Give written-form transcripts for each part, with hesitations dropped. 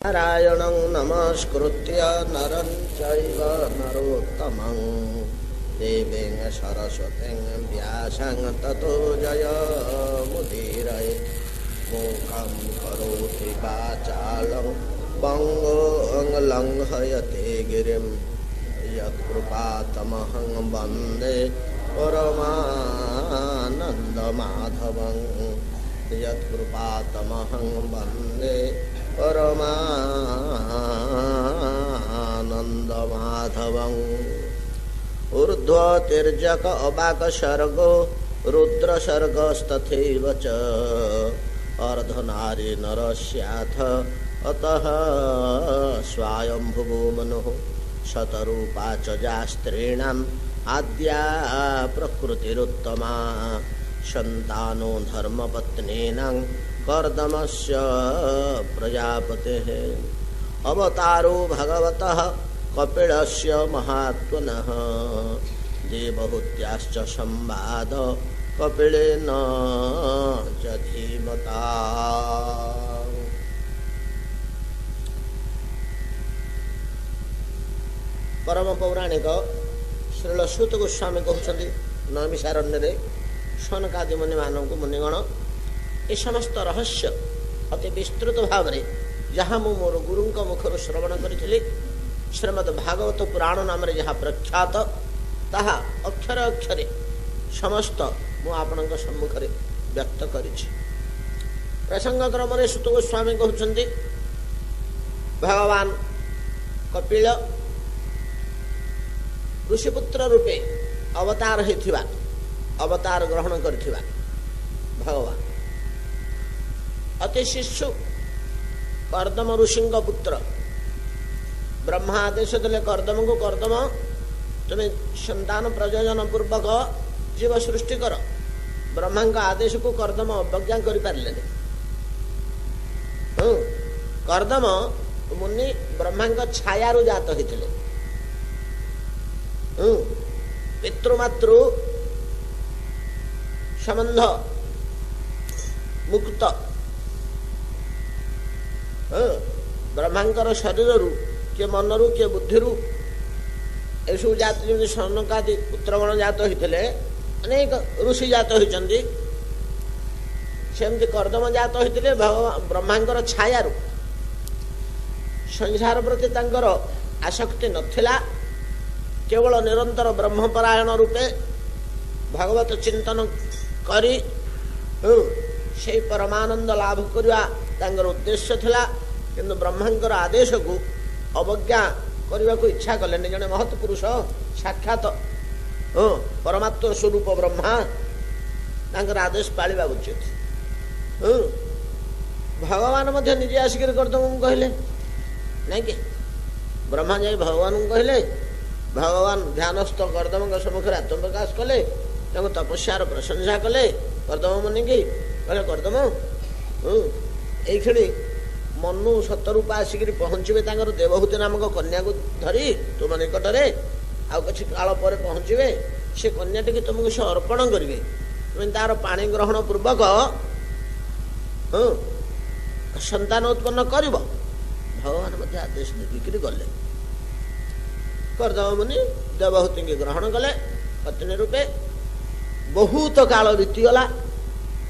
नारायणं नमस्कृत्य नरं चैव नरोत्तमं देवीं सरस्वतीं व्यासं ततो जयमुदीरये मूकं करोति वाचालं पङ्गुं लङ्घयते गिरिं यत्कृपातमहं वन्दे परमानन्दमाधवं यत्कृपातमहं वन्दे परमानन्दमाधवं ऊर्ध्वतिर्जक अवाकसर्गो रुद्रसर्गस्तथैव च अर्धनारी नरस्याथ अतः स्वायंभुवो मनुः शतरूपा च या स्त्रीणाम् आद्या प्रकृतिरुत्तमा सन्तानो धर्मपत्नीनां कर्दमस्य प्रजापतेः अवतारो भगवतः कपिलस्य महात्मनः देवहूत्याश्च संवाद कपिलेन च धीमता। परम पौराणिक श्रील सूत गोस्वामी कहते नैमिषारण्य सनकादि मुनि मानक मुनिगण ए समस्त रहस्य अति विस्तृत भाव में जहाँ मु मोर गुरु मुखर श्रवण करी श्रीमद् भागवत पुराण नाम जहाँ प्रख्यात ताहा अक्षर अक्षरे समस्त मु आपण सम्मुखें व्यक्त करी। प्रसंग क्रम सूत गोस्वामी कहते भगवान कपिल ऋषिपुत्र रूपे अवतार होइथिबा अवतार ग्रहण करथिबा भगवान अति शिशु कर्दम ऋषि पुत्र ब्रह्मा आदेश देले कर्दम को कर्दम तुम्हें संतान प्रयोजन पूर्वक जीव सृष्टि कर। ब्रह्मा आदेश को कर्दम अवज्ञा कर पारे। कर्दम मुनि ब्रह्मा छाया जात होते पितृमातृ संबंध मुक्त ब्रह्मांकर शरीर किए मनरु किए बुद्धि एसबू जात जमी सनकादि पुत्रगण जात होते अनेक ऋषि जात होती सेमती कर्दम जात होते ब्रह्मांकर छाया संसार प्रति तांकर आसक्ति नथिला केवल निरंतर ब्रह्मपरायण रूपे भगवत चिंतन करी से परमानंद लाभ करवा तांकर उद्देश्य थिला किंतु ब्रह्मांकर आदेश को अवज्ञा करने को इच्छा कले जड़े महत् पुरुष साक्षात परमात्म स्वरूप ब्रह्मा तांकर आदेश पालिबा उचित। भगवान मध्य निजे आसिक कर्दम कहले नहीं कि ब्रह्मा जाई भगवान कहले भगवान ध्यानस्थ कर्दम सम्मुखें आत्मप्रकाश कले तपस्यार प्रशंसा कले कर्दम मुनि की कहले कर्दम ये मनु सतरूपा आसिक पहुँचे देवहूति नामक कन्या को धरी तुम निकट में आउ कि काल पर पहुँचे से कन्याटी की तुमको से अर्पण करेंगे तुम तार पाणी ग्रहण पूर्वक संतान उत्पन्न कर। भगवान मध्य आदेश देखिक गले कर्दम मुनि देवहूति की ग्रहण कले पत्नी रूपे बहुत काल बीतीगला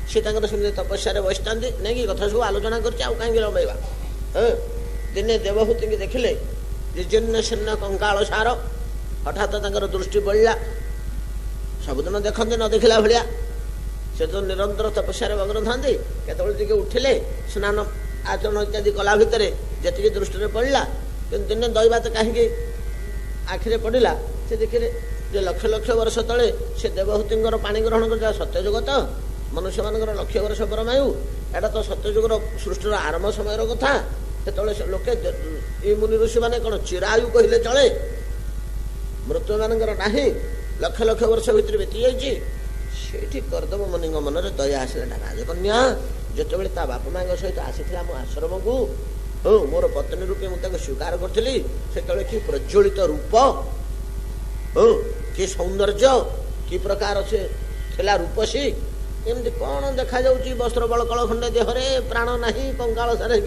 सी सेमती तपस्या बसता नहीं कि कथा सब आलोचना कर कहीं लंबा दिने देवहूति की देखिले जीर्ण शीर्ण कंकाल सार हठात दृष्टि पड़ा सबुदिन देखते न देखला भाया से तो निरंतर तपस्या मग्न था केत उठिले स्नान आचरण इत्यादि कला भितर जी दृष्टि पड़ा कि दिने दैवात कहीं आखिरे पड़ा से देखिले जे लक्ष लक्ष वर्ष तले से देवहूति पाणी ग्रहण कर सत्यजुगत मनुष्य मान लक्ष वर्ष परमायु एटा तो सत्यजुगर सृष्टिर आरंभ समय कथा से लोके ये मुनि ऋषि मैंने कौन चिरायु कहले चले मृत्यु मानकर नाही लक्ष लक्ष वर्ष भितर बीती जाइए से कर्दम मुनि मन में दया आसला राजकन्या जिते ता बापा माँ सहित आसी मो आश्रम को मोर पत्नी रूपे मुझे स्वीकार करी से कि प्रज्वलित रूप कि सौंदर्य कि प्रकार से थिला रूपसी एमती कौन देखा जाऊँ वस्त्र बलकल खंडे देहरे प्राण ना कंकाल सारे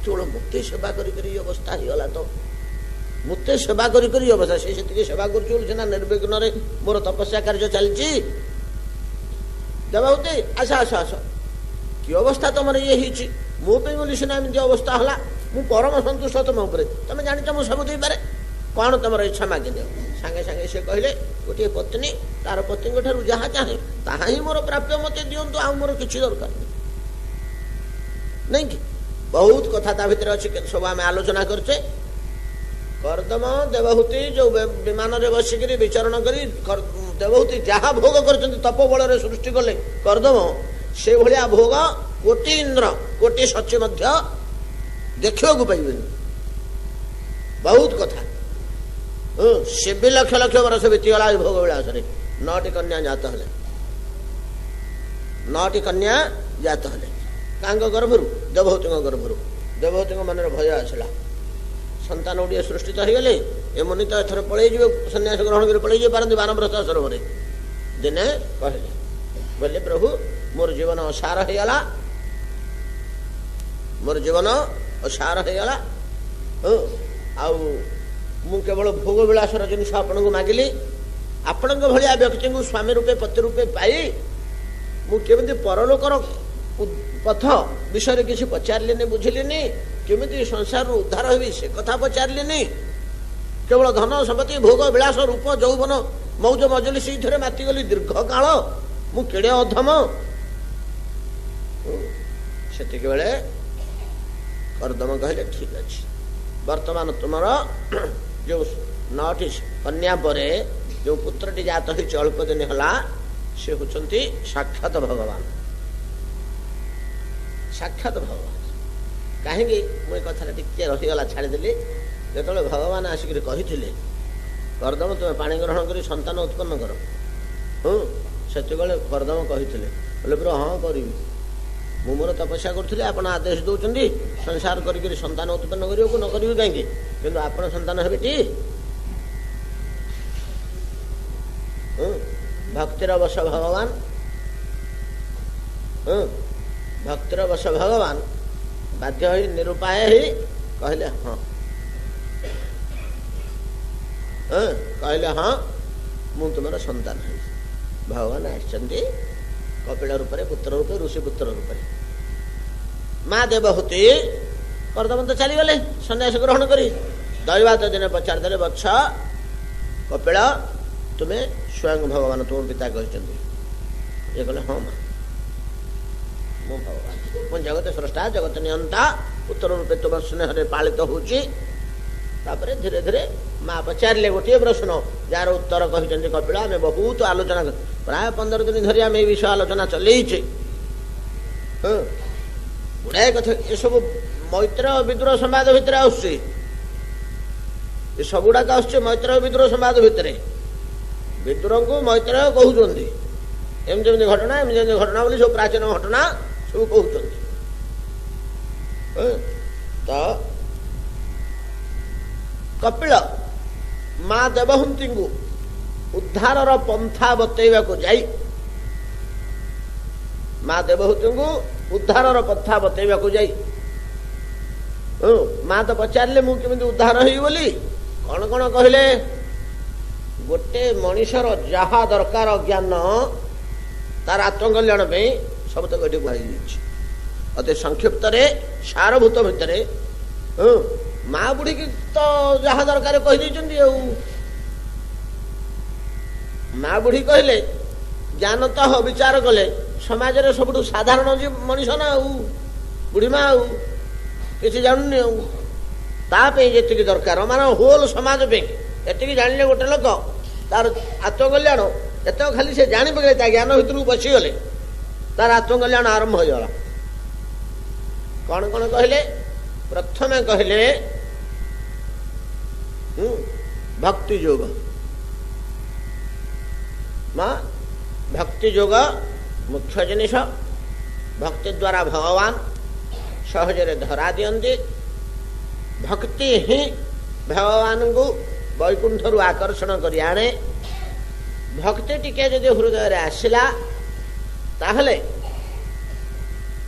କେବଳ ମୋତେ ସେବା କରି ଅବସ୍ଥା ହେଇଗଲା ତ ମୋତେ ସେବା କରି ଅବସ୍ଥା ସେ ସେତିକି ସେବା କରୁଛି ବୋଲି ସିନା ନିର୍ବିଘ୍ନରେ ମୋର ତପସ୍ୟା କାର୍ଯ୍ୟ ଚାଲିଛି। ଦେବାହୁତି ଆସ ଆସ ଆସ କି ଅବସ୍ଥା ତମର ଇଏ ହେଇଛି ମୋ ପାଇଁ ବୋଲି ସିନା ଏମିତି ଅବସ୍ଥା ହେଲା। ମୁଁ ପରମ ସନ୍ତୁଷ୍ଟ ତମ ଉପରେ, ତମେ ଜାଣିଛ ମୁଁ ସବୁ ଦେଇପାରେ, କ'ଣ ତମର ଇଚ୍ଛା ମାଗିଦିଅ। ସାଙ୍ଗେ ସାଙ୍ଗେ ସେ କହିଲେ ଗୋଟିଏ ପତ୍ନୀ ତାର ପତିଙ୍କ ଠାରୁ ଯାହା ଚାହେଁ ତାହା ହିଁ ମୋର ପ୍ରାପ୍ୟ, ମୋତେ ଦିଅନ୍ତୁ, ଆଉ ମୋର କିଛି ଦରକାର ନାଇଁ କି। ବହୁତ କଥା ତା ଭିତରେ ଅଛି, ସବୁ ଆମେ ଆଲୋଚନା କରୁଛେ। କର୍ଦମ ଦେବହୂତି ଯୋଉ ବିମାନରେ ବସିକିରି ବିଚରଣ କରି ଦେବହୂତି ଯାହା ଭୋଗ କରିଛନ୍ତି ତପ ବଳରେ ସୃଷ୍ଟି କଲେ କର୍ଦମ, ସେଭଳିଆ ଭୋଗ କୋଟି ଇନ୍ଦ୍ର କୋଟି ସଚି ମଧ୍ୟ ଦେଖିବାକୁ ପାଇବେନି। ବହୁତ କଥା ସେ ବି ଲକ୍ଷ ଲକ୍ଷ ବର୍ଷ ବିତିଗଲା ଭୋଗ ବିଳାସରେ। 9ଟି କନ୍ୟା ଜାତ ହେଲେ, 9ଟି କନ୍ୟା ଜାତ ହେଲେ କାଙ୍କ ଗର୍ଭରୁ? ଦେବହୂତିଙ୍କ ଗର୍ଭରୁ। ଦେବହୂତିଙ୍କ ମନରେ ଭୟ ଆସିଲା, ସନ୍ତାନ ଗୁଡ଼ିଏ ସୃଷ୍ଟିତ ହେଇଗଲେ, ଏମନି ତ ଏଥର ପଳେଇଯିବେ, ସନ୍ନ୍ୟାସ ଗ୍ରହଣ କରି ପଳେଇଯିବେ ପାରନ୍ତି ବାନପ୍ରସ୍ଥ ଆଶ୍ରମରେ। ଦିନେ କହିଲେ ବୋଲେ ପ୍ରଭୁ ମୋର ଜୀବନ ଅସାର ହେଇଗଲା, ମୋର ଜୀବନ ଅସାର ହେଇଗଲା, ଆଉ ମୁଁ କେବଳ ଭୋଗ ବିଳାସର ଜିନିଷ ଆପଣଙ୍କୁ ମାଗିଲି। ଆପଣଙ୍କ ଭଳିଆ ବ୍ୟକ୍ତିଙ୍କୁ ସ୍ୱାମୀ ରୂପେ ପତି ରୂପେ ପାଇ ମୁଁ କେମିତି ପରଲୋକର ପଥ ବିଷୟରେ କିଛି ପଚାରିଲିନି, ବୁଝିଲିନି, କେମିତି ସଂସାରରୁ ଉଦ୍ଧାର ହେବି ସେ କଥା ପଚାରିଲିନି। କେବଳ ଧନ ସମ୍ପତ୍ତି ଭୋଗ ବିଳାସ ରୂପ ଯୌବନ ମୌଜ ମଜଲି ସେଇଥିରେ ମାତିଗଲି ଦୀର୍ଘ କାଳ, ମୁଁ କେଡ଼େ ଅଧମ। ସେତିକି ବେଳେ କର୍ଦମ କହିଲେ ଠିକ ଅଛି, ବର୍ତ୍ତମାନ ତୁମର ଯୋଉ 9ଟି କନ୍ୟା ପରେ ଯୋଉ ପୁତ୍ରଟି ଜାତ ହେଇଛି ଅଳ୍ପ ଦିନ ହେଲା, ସେ ହଉଛନ୍ତି ସାକ୍ଷାତ ଭଗବାନ, ସାକ୍ଷାତ ଭଗବାନ। କାହିଁକି ମୁଁ ଏ କଥାଟା ଟିକେ ରହିଗଲା ଛାଡ଼ିଦେଲି। ଯେତେବେଳେ ଭଗବାନ ଆସିକରି କହିଥିଲେ କର୍ଦମ ତୁମେ ପାଣି ଗ୍ରହଣ କରି ସନ୍ତାନ ଉତ୍ପନ୍ନ କର, ସେତେବେଳେ କର୍ଦମ କହିଥିଲେ ବୋଲେ ପୁରା ହଁ କରିବି, ମୁଁ ମୋର ତପସ୍ୟା କରୁଥିଲି, ଆପଣ ଆଦେଶ ଦେଉଛନ୍ତି ସଂସାର କରିକି ସନ୍ତାନ ଉତ୍ପନ୍ନ କରିବାକୁ, ନ କରିବି କାହିଁକି, କିନ୍ତୁ ଆପଣ ସନ୍ତାନ ହେବେଟି। ଭକ୍ତିର ବଶ ଭଗବାନ, ଭକ୍ତିର ବଶ ଭଗବାନ ବାଧ୍ୟ ହୋଇ ନିରୁପାୟ ହେଇ କହିଲେ ହଁ, କହିଲେ ହଁ ମୁଁ ତୁମର ସନ୍ତାନ ହେବି। ଭଗବାନ ଆସିଛନ୍ତି କପିଳ ରୂପରେ, ପୁତ୍ର ରୂପେ, ଋଷି ପୁତ୍ର ରୂପରେ। ମା ଦେବହୂତି କର୍ଦମ ତ ଚାଲିଗଲେ ସନ୍ନ୍ୟାସ ଗ୍ରହଣ କରି। ଦୈବାତ ଦିନେ ପଚାରିଦେଲେ ବତ୍ସ କପିଳ ତୁମେ ସ୍ୱୟଂ ଭଗବାନ ତୁମ ପିତା କହିଛନ୍ତି? ଇଏ କହିଲେ ହଁ ମା, ମୁଁ ଭଗବାନ, ମୁଁ ଜଗତ ସ୍ରଷ୍ଟା, ଜଗତ ନିୟନ୍ତା, ପୁତ୍ର ରୂପେ ତୁମ ସ୍ନେହରେ ପାଳିତ ହଉଛି। ତାପରେ ଧୀରେ ଧୀରେ ମା ପଚାରିଲେ ଗୋଟିଏ ପ୍ରଶ୍ନ, ଯାହାର ଉତ୍ତର କହିଛନ୍ତି କପିଳ। ଆମେ ବହୁତ ଆଲୋଚନା, ପ୍ରାୟ 15 ଦିନ ଧରି ଆମେ ଏ ବିଷୟ ଆଲୋଚନା ଚଲେଇଛେ। ଗୁଡ଼ାଏ କଥା ଏସବୁ ମୈତ୍ରେୟ ବିଦୁର ସମ୍ବାଦ ଭିତରେ ଆସୁଛି, ଏସବୁଗୁଡାକ ଆସୁଛି ମୈତ୍ରେୟ ବିଦୁର ସମ୍ବାଦ ଭିତରେ। ବିଦୁରଙ୍କୁ ମୈତ୍ରେୟ କହୁଛନ୍ତି, ଏମିତି ଏମିତି ଘଟଣା, ଏମିତି ଏମିତି ଘଟଣା ବୋଲି ସବୁ ପ୍ରାଚୀନ ଘଟଣା ସବୁ କହୁଛନ୍ତି। ତ କପିଳ ମା ଦେବହୂତିଙ୍କୁ ଉଦ୍ଧାରର ପନ୍ଥା ବତେଇବାକୁ ଯାଇ, ମା ଦେବହୂତିଙ୍କୁ ଉଦ୍ଧାରର ପନ୍ଥା ବତେଇବାକୁ ଯାଇ, ମା ତ ପଚାରିଲେ ମୁଁ କେମିତି ଉଦ୍ଧାର ହେବି ବୋଲି। କଣ କଣ କହିଲେ? ଗୋଟେ ମଣିଷର ଯାହା ଦରକାର ଜ୍ଞାନ ତାର ଆତ୍ମକଲ୍ୟାଣ ପାଇଁ ସବୁ ତକ ଏଠି କୁହାଯାଇଛି। ଅତି ସଂକ୍ଷିପ୍ତରେ ସାରଭୂତ ଭିତରେ ମା ବୁଢ଼ୀକି ତ ଯାହା ଦରକାର କହିଦେଇଛନ୍ତି। ଆଉ ମା ବୁଢ଼ୀ କହିଲେ ଜ୍ଞାନ ତ ବିଚାର କଲେ ସମାଜରେ ସବୁଠୁ ସାଧାରଣ ମଣିଷ ନା, ଆଉ ବୁଢ଼ୀ ମା ଆଉ କିଛି ଜାଣୁନି। ଆଉ ତା ପାଇଁ ଯେତିକି ଦରକାର ମାନେ ହୋଲ ସମାଜ ପାଇଁ ଏତିକି ଜାଣିଲେ ଗୋଟେ ଲୋକ ତାର ଆତ୍ମକଲ୍ୟାଣ, ଏତକ ଖାଲି ସେ ଜାଣିପକେଇଲେ, ତା ଜ୍ଞାନ ଭିତରକୁ ପଶିଗଲେ ତାର ଆତ୍ମକଲ୍ୟାଣ ଆରମ୍ଭ ହୋଇଗଲା। କଣ କଣ କହିଲେ? ପ୍ରଥମେ କହିଲେ ଭକ୍ତି ଯୋଗ। ମା ଭକ୍ତି ଯୋଗ ମୁଖ୍ୟ ଜିନିଷ। ଭକ୍ତି ଦ୍ୱାରା ଭଗବାନ ସହଜରେ ଧରା ଦିଅନ୍ତି। ଭକ୍ତି ହିଁ ଭଗବାନଙ୍କୁ ବୈକୁଣ୍ଠରୁ ଆକର୍ଷଣ କରି ଆଣେ। ଭକ୍ତି ଟିକେ ଯଦି ହୃଦୟରେ ଆସିଲା ତାହେଲେ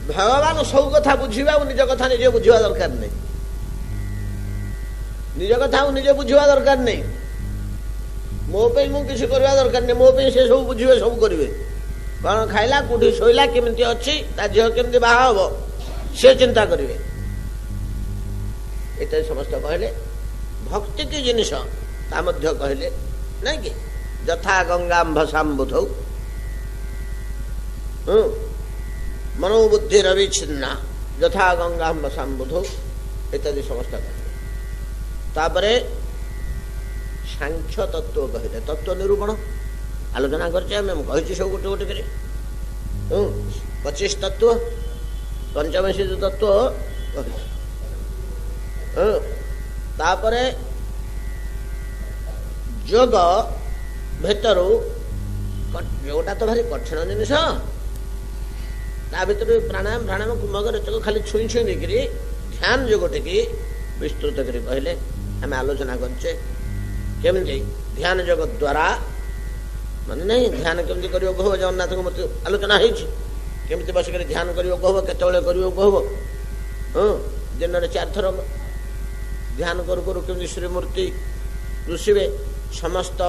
ଭଗବାନ ସବୁ କଥା ବୁଝିବା ଆଉ ନିଜ କଥା ନିଜେ ବୁଝିବା ଦରକାର ନାହିଁ। ନିଜ କଥା ଆଉ ନିଜେ ବୁଝିବା ଦରକାର ନାହିଁ। ମୋ ପାଇଁ ମୁଁ କିଛି କରିବା ଦରକାର ନାହିଁ। ମୋ ପାଇଁ ସେ ସବୁ ବୁଝିବେ, ସବୁ କରିବେ। କ'ଣ ଖାଇଲା, କୋଉଠି ଶୋଇଲା, କେମିତି ଅଛି, ତା ଝିଅ କେମିତି ବାହା ହବ, ସେ ଚିନ୍ତା କରିବେ। ଏଟା ସମସ୍ତେ କହିଲେ। ଭକ୍ତି କି ଜିନିଷ ତା ମଧ୍ୟ କହିଲେ ନାଇଁ କି, ଯଥା ଗଙ୍ଗାମ୍ଭସାମ୍ବୁଧୌ ମନୋବୁଦ୍ଧି ରବିଚ୍ଛିନ୍ନା ଯଥା ଗଙ୍ଗାମ୍ଭସାମ୍ବୁଧୌ ଇତ୍ୟାଦି ସମସ୍ତେ କହିଲେ। ତାପରେ ସାଂଖ୍ୟ ତତ୍ଵ କହିଲେ। ତତ୍ଵ ନିରୂପଣ ଆଲୋଚନା କରିଛେ ଆମେ, ମୁଁ କହିଛି ସବୁ ଗୋଟେ ଗୋଟେ କରି 25 ତତ୍ଵ, ପଞ୍ଚବିଂଶ ତତ୍ଵ କହିଛି। ତାପରେ ଯୋଗ ଭିତରୁ, ଯୋଗଟା ତ ଭାରି କଠିନ ଜିନିଷ, ତା ଭିତରୁ ପ୍ରାଣାୟାମ ପ୍ରାଣାୟାମ କୁମ୍ଭକର ଏତକ ଖାଲି ଛୁଇଁ ଛୁଇଁ ଦେଇକିରି ଧ୍ୟାନ ଯୋଗଟିକି ବିସ୍ତୃତ କରି କହିଲେ। ଆମେ ଆଲୋଚନା କରିଛେ କେମିତି ଧ୍ୟାନ ଯୋଗ ଦ୍ୱାରା, ମାନେ ନାହିଁ ଧ୍ୟାନ କେମିତି କରିବାକୁ ହବ, ଜଗନ୍ନାଥଙ୍କ ମତେ ଆଲୋଚନା ହେଇଛି। କେମିତି ବସିକରି ଧ୍ୟାନ କରିବାକୁ ହବ, କେତେବେଳେ କରିବାକୁ ହବ। ଦିନରେ 4 ଥର ଧ୍ୟାନ କରୁ କରୁ କେମିତି ଶ୍ରୀମୂର୍ତ୍ତି ଋଷିବେ, ସମସ୍ତ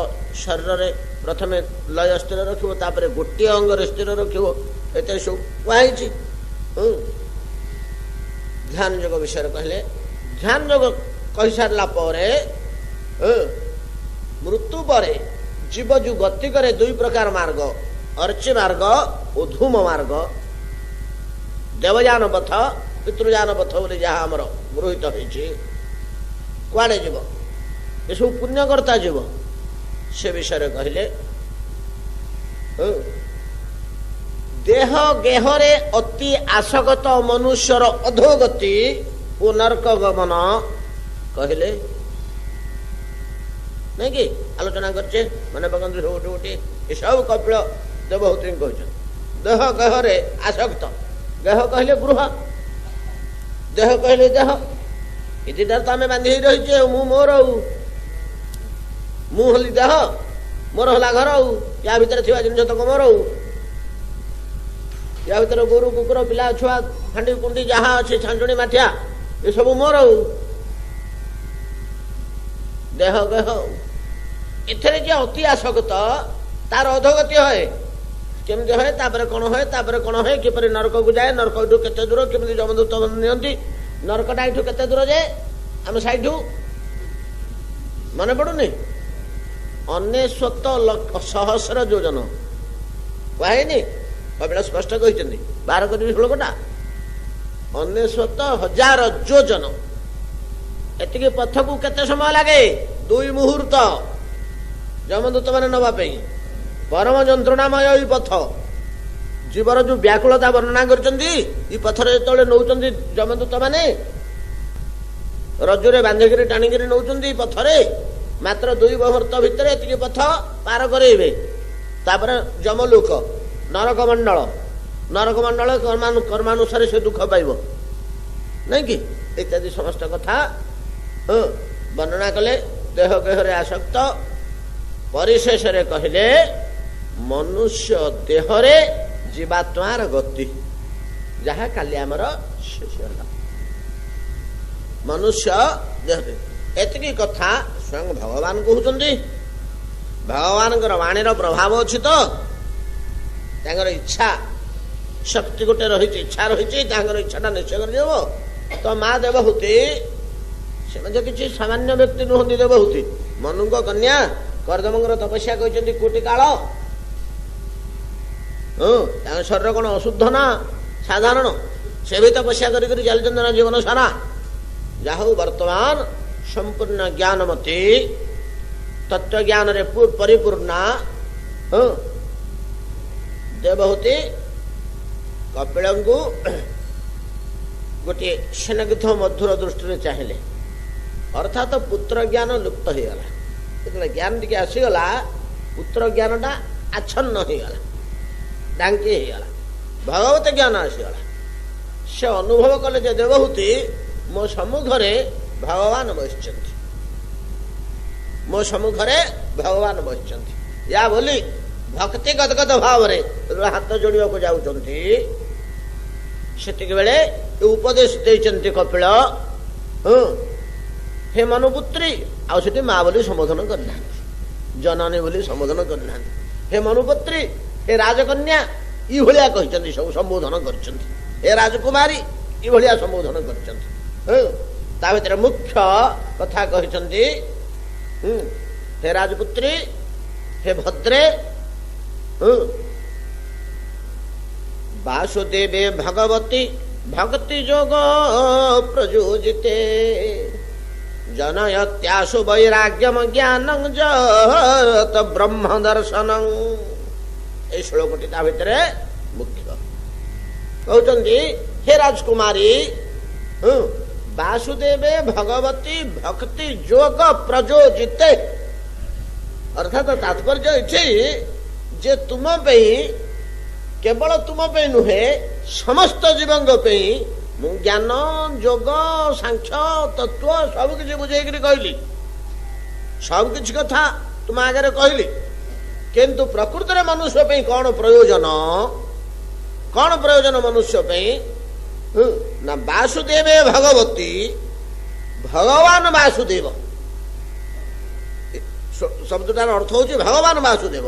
ଶରୀରରେ ପ୍ରଥମେ ଲୟ ସ୍ଥିର ରଖିବ, ତାପରେ ଗୋଟିଏ ଅଙ୍ଗରେ ସ୍ଥିର ରଖିବ। ଏତେ ସବୁ କୁହାହେଇଛି। ଧ୍ୟାନ ଯୋଗ ବିଷୟରେ କହିଲେ। ଧ୍ୟାନ ଯୋଗ କହିସାରିଲା ପରେ ମୃତ୍ୟୁ ପରେ ଜୀବ ଯୋଉ ଗତି କରେ 2 ପ୍ରକାର ମାର୍ଗ, ଅର୍ଚ୍ଚି ମାର୍ଗ ଓ ଧୂମ ମାର୍ଗ। ଦେବଯାନ ପଥ, ପିତୃଯାନ ପଥ ବୋଲି ଯାହା ଆମର ଗୃହୀତ ହେଇଛି। କୁଆଡ଼େ ଯିବ? ଏସବୁ ପୁଣ୍ୟକର୍ତ୍ତା ଯିବ, ସେ ବିଷୟରେ କହିଲେ। ଦେହ ଗେହରେ ଅତି ଆସକ୍ତ ମନୁଷ୍ୟର ଅଧୋଗତି ଓ ନର୍କ ଗମନ କହିଲେ। ନାଇଁ କି ଆଲୋଚନା କରିଛେ, ମନେ ପକାନ୍ତୁ ସବୁ ଗୋଟେ ଗୋଟେ। ଏସବୁ କପିଳ ଦେବହୂତି କହିଛନ୍ତି। ଦେହ ଗେହରେ ଆସକ୍ତ, ଦେହ କହିଲେ ଗୃହ, ଦେହ କହିଲେ ଦେହ, ଏଥିଟାରେ ତ ଆମେ ବାନ୍ଧି ହେଇ ରହିଛେ। ମୁଁ ମୋର, ମୁଁ ହଲି ଦେହ, ମୋର ହେଲା ଘର, ୟା ଭିତରେ ଥିବା ଜିନିଷ ତକ ମୋର। ୟା ଭିତରେ ଗୋରୁ କୁକୁର ପିଲା ଛୁଆ ହାଣ୍ଡି କୁଣ୍ଡି ଯାହା ଅଛି, ଛାଞ୍ଚୁଣି ମାଠିଆ, ଏସବୁ ମୋର। ଦେହ ଗେହ ଏଥିରେ ଯିଏ ଅତି ଆସକ୍ତ ତାର ଅଧୋଗତି ହୁଏ। କେମିତି ହୁଏ, ତାପରେ କ'ଣ ହୁଏ, ତାପରେ କ'ଣ ହୁଏ, କିପରି ନରକକୁ ଯାଏ, ନରକ ଏଠୁ କେତେ ଦୂର, କେମିତି ଯମଦୂତ ନିଅନ୍ତି, ନରକଟା ଏଠୁ କେତେ ଦୂର ଯାଏ, ଆମେ ସାଇଠୁ ମନେ ପଡୁନି, 99,000,000 ଯୋଜନ କୁହାହେଇନି? କପିଳ ସ୍ପଷ୍ଟ କହିଛନ୍ତି 12 କରି 16ଟା, 99,000 ଯୋଜନ। ଏତିକି ପଥକୁ କେତେ ସମୟ ଲାଗେ? 2 ମୁହୂର୍ତ୍ତ ଯମଦୂତ ମାନେ ନବା ପାଇଁ। ପରମ ଯନ୍ତ୍ରଣାମୟ ଏଇ ପଥ। ଜୀବର ଯୋଉ ବ୍ୟାକୁଳତା ବର୍ଣ୍ଣନା କରିଛନ୍ତି, ଏଇ ପଥରେ ଯେତେବେଳେ ନଉଛନ୍ତି ଯମଦୂତ ମାନେ, ରଜ୍ଜୁରେ ବାନ୍ଧିକିରି ଟାଣିକିରି ନଉଛନ୍ତି ପଥରେ, ମାତ୍ର 2 ମୁହୂର୍ତ୍ତ ଭିତରେ ଏତିକି ପଥ ପାର କରେଇବେ। ତାପରେ ଯମଲୋକ, ନରକ ମଣ୍ଡଳ, ନରକ ମଣ୍ଡଳ କର୍ମାନୁସାରେ ସେ ଦୁଃଖ ପାଇବ, ନାଇଁ କି? ଇତ୍ୟାଦି ସମସ୍ତ କଥା ବର୍ଣ୍ଣନା କଲେ। ଦେହ ଗେହରେ ଆସକ୍ତ, ପରିଶେଷରେ କହିଲେ ମନୁଷ୍ୟ ଦେହରେ ଜୀବାତ୍ମାର ଗତି, ଯାହା କାଲି ଆମର ଶେଷ ହେଲା। ମନୁଷ୍ୟ ଦେହରେ ଏତିକି କଥା ସ୍ୱୟଂ ଭଗବାନ କହୁଛନ୍ତି। ଭଗବାନଙ୍କର ବାଣୀର ପ୍ରଭାବ ଅଛି ତ, ତାଙ୍କର ଇଚ୍ଛା ଶକ୍ତି ଗୋଟେ ରହିଛି, ଇଚ୍ଛା ରହିଛି, ତାଙ୍କର ଇଚ୍ଛାଟା ନିଶ୍ଚୟ କରିଦେବ। ତ ମା ଦେବହୂତି ସେ ମଧ୍ୟ କିଛି ସାମାନ୍ୟ ବ୍ୟକ୍ତି ନୁହନ୍ତି। ଦେବହୂତି ମନୁଙ୍କ କନ୍ୟା, କର୍ଦମଙ୍କର ତପସ୍ୟା କହିଛନ୍ତି କୋଟି କାଳ। ତାଙ୍କ ଶରୀର କ'ଣ ଅଶୁଦ୍ଧ ନା ସାଧାରଣ? ସେ ବି ତପସ୍ୟା କରିକରି ଚାଲିଛନ୍ତି ନା ଜୀବନ ସାରା। ଯାହା ହଉ ବର୍ତ୍ତମାନ ସମ୍ପୂର୍ଣ୍ଣ ଜ୍ଞାନମତୀ, ତତ୍ତ୍ୱଜ୍ଞାନରେ ପରିପୂର୍ଣ୍ଣା ଦେବହୂତି କପିଳଙ୍କୁ ଗୋଟିଏ ସ୍ନିଗ୍ଧ ମଧୁର ଦୃଷ୍ଟିରେ ଚାହିଁଲେ। ଅର୍ଥାତ ପୁତ୍ର ଜ୍ଞାନ ଲୁପ୍ତ ହେଇଗଲା। ଯେତେବେଳେ ଜ୍ଞାନ ଟିକେ ଆସିଗଲା, ପୁତ୍ର ଜ୍ଞାନଟା ଆଚ୍ଛନ୍ନ ହେଇଗଲା, ଢାଙ୍କି ହେଇଗଲା, ଭଗବତ ଜ୍ଞାନ ଆସିଗଲା। ସେ ଅନୁଭବ କଲେ ଯେ ଦେବହୂତି ମୋ ସମ୍ମୁଖରେ ଭଗବାନ ବସିଛନ୍ତି, ମୋ ସମ୍ମୁଖରେ ଭଗବାନ ବସିଛନ୍ତି। ୟା ବୋଲି ଭକ୍ତି ଗଦଗଦ ଭାବରେ ହାତ ଯୋଡ଼ିବାକୁ ଯାଉଛନ୍ତି। ସେତିକି ବେଳେ ଉପଦେଶ ଦେଇଛନ୍ତି କପିଳ, ହେ ମନୁପୁତ୍ରୀ, ଆଉ ସେଠି ମା ବୋଲି ସମ୍ବୋଧନ କରିନାହାନ୍ତି, ଜନନୀ ବୋଲି ସମ୍ବୋଧନ କରିନାହାନ୍ତି। ହେ ମନୁପୁତ୍ରୀ, ହେ ରାଜକନ୍ୟା, ଏଇଭଳିଆ କହିଛନ୍ତି, ସବୁ ସମ୍ବୋଧନ କରିଛନ୍ତି। ହେ ରାଜକୁମାରୀ, ଏଇଭଳିଆ ସମ୍ବୋଧନ କରିଛନ୍ତି। ତା ଭିତରେ ମୁଖ୍ୟ କଥା କହିଛନ୍ତି, ହେ ରାଜପୁତ୍ରୀ, ହେ ଭଦ୍ରେ, ବାସୁଦେବେ ଭଗବତୀ ଭକ୍ତି ଯୋଗ ପ୍ରଯୋଜିତେ ଜନୟତ୍ୟାସୁ ବୈରାଗ୍ୟମ ଜ୍ଞାନଂ ଯତ ବ୍ରହ୍ମ ଦର୍ଶନଂ। এই ଶ୍ଳୋକଟି ତା ଭିତରେ ମୁଖ୍ୟ। କହୁଛନ୍ତି, ହେ ରାଜକୁମାରୀ, ବାସୁଦେବେ ଭଗବତୀ ଭକ୍ତି ଯୋଗ ପ୍ରଯୋଜିତେ, ଅର୍ଥାତ ତାତ୍ପର୍ଯ୍ୟ ଏଠି ଯେ ତୁମ ପାଇଁ, କେବଳ ତୁମ ପାଇଁ ନୁହେଁ, ସମସ୍ତ ଜୀବଙ୍କ ପାଇଁ ମୁଁ ଜ୍ଞାନ, ଯୋଗ, ସାଂଖ୍ୟ, ତତ୍ଵ ସବୁକିଛି ବୁଝେଇକିରି କହିଲି, ସବୁକିଛି କଥା ତୁମ ଆଗରେ କହିଲି। କିନ୍ତୁ ପ୍ରକୃତରେ ମନୁଷ୍ୟ ପାଇଁ କଣ ପ୍ରୟୋଜନ, କଣ ପ୍ରୟୋଜନ ମନୁଷ୍ୟ ପାଇଁ ନା ବାସୁଦେବେ ଭଗବତୀ, ଭଗବାନ ବାସୁଦେବ। ଶବ୍ଦଟାର ଅର୍ଥ ହଉଛି ଭଗବାନ ବାସୁଦେବ।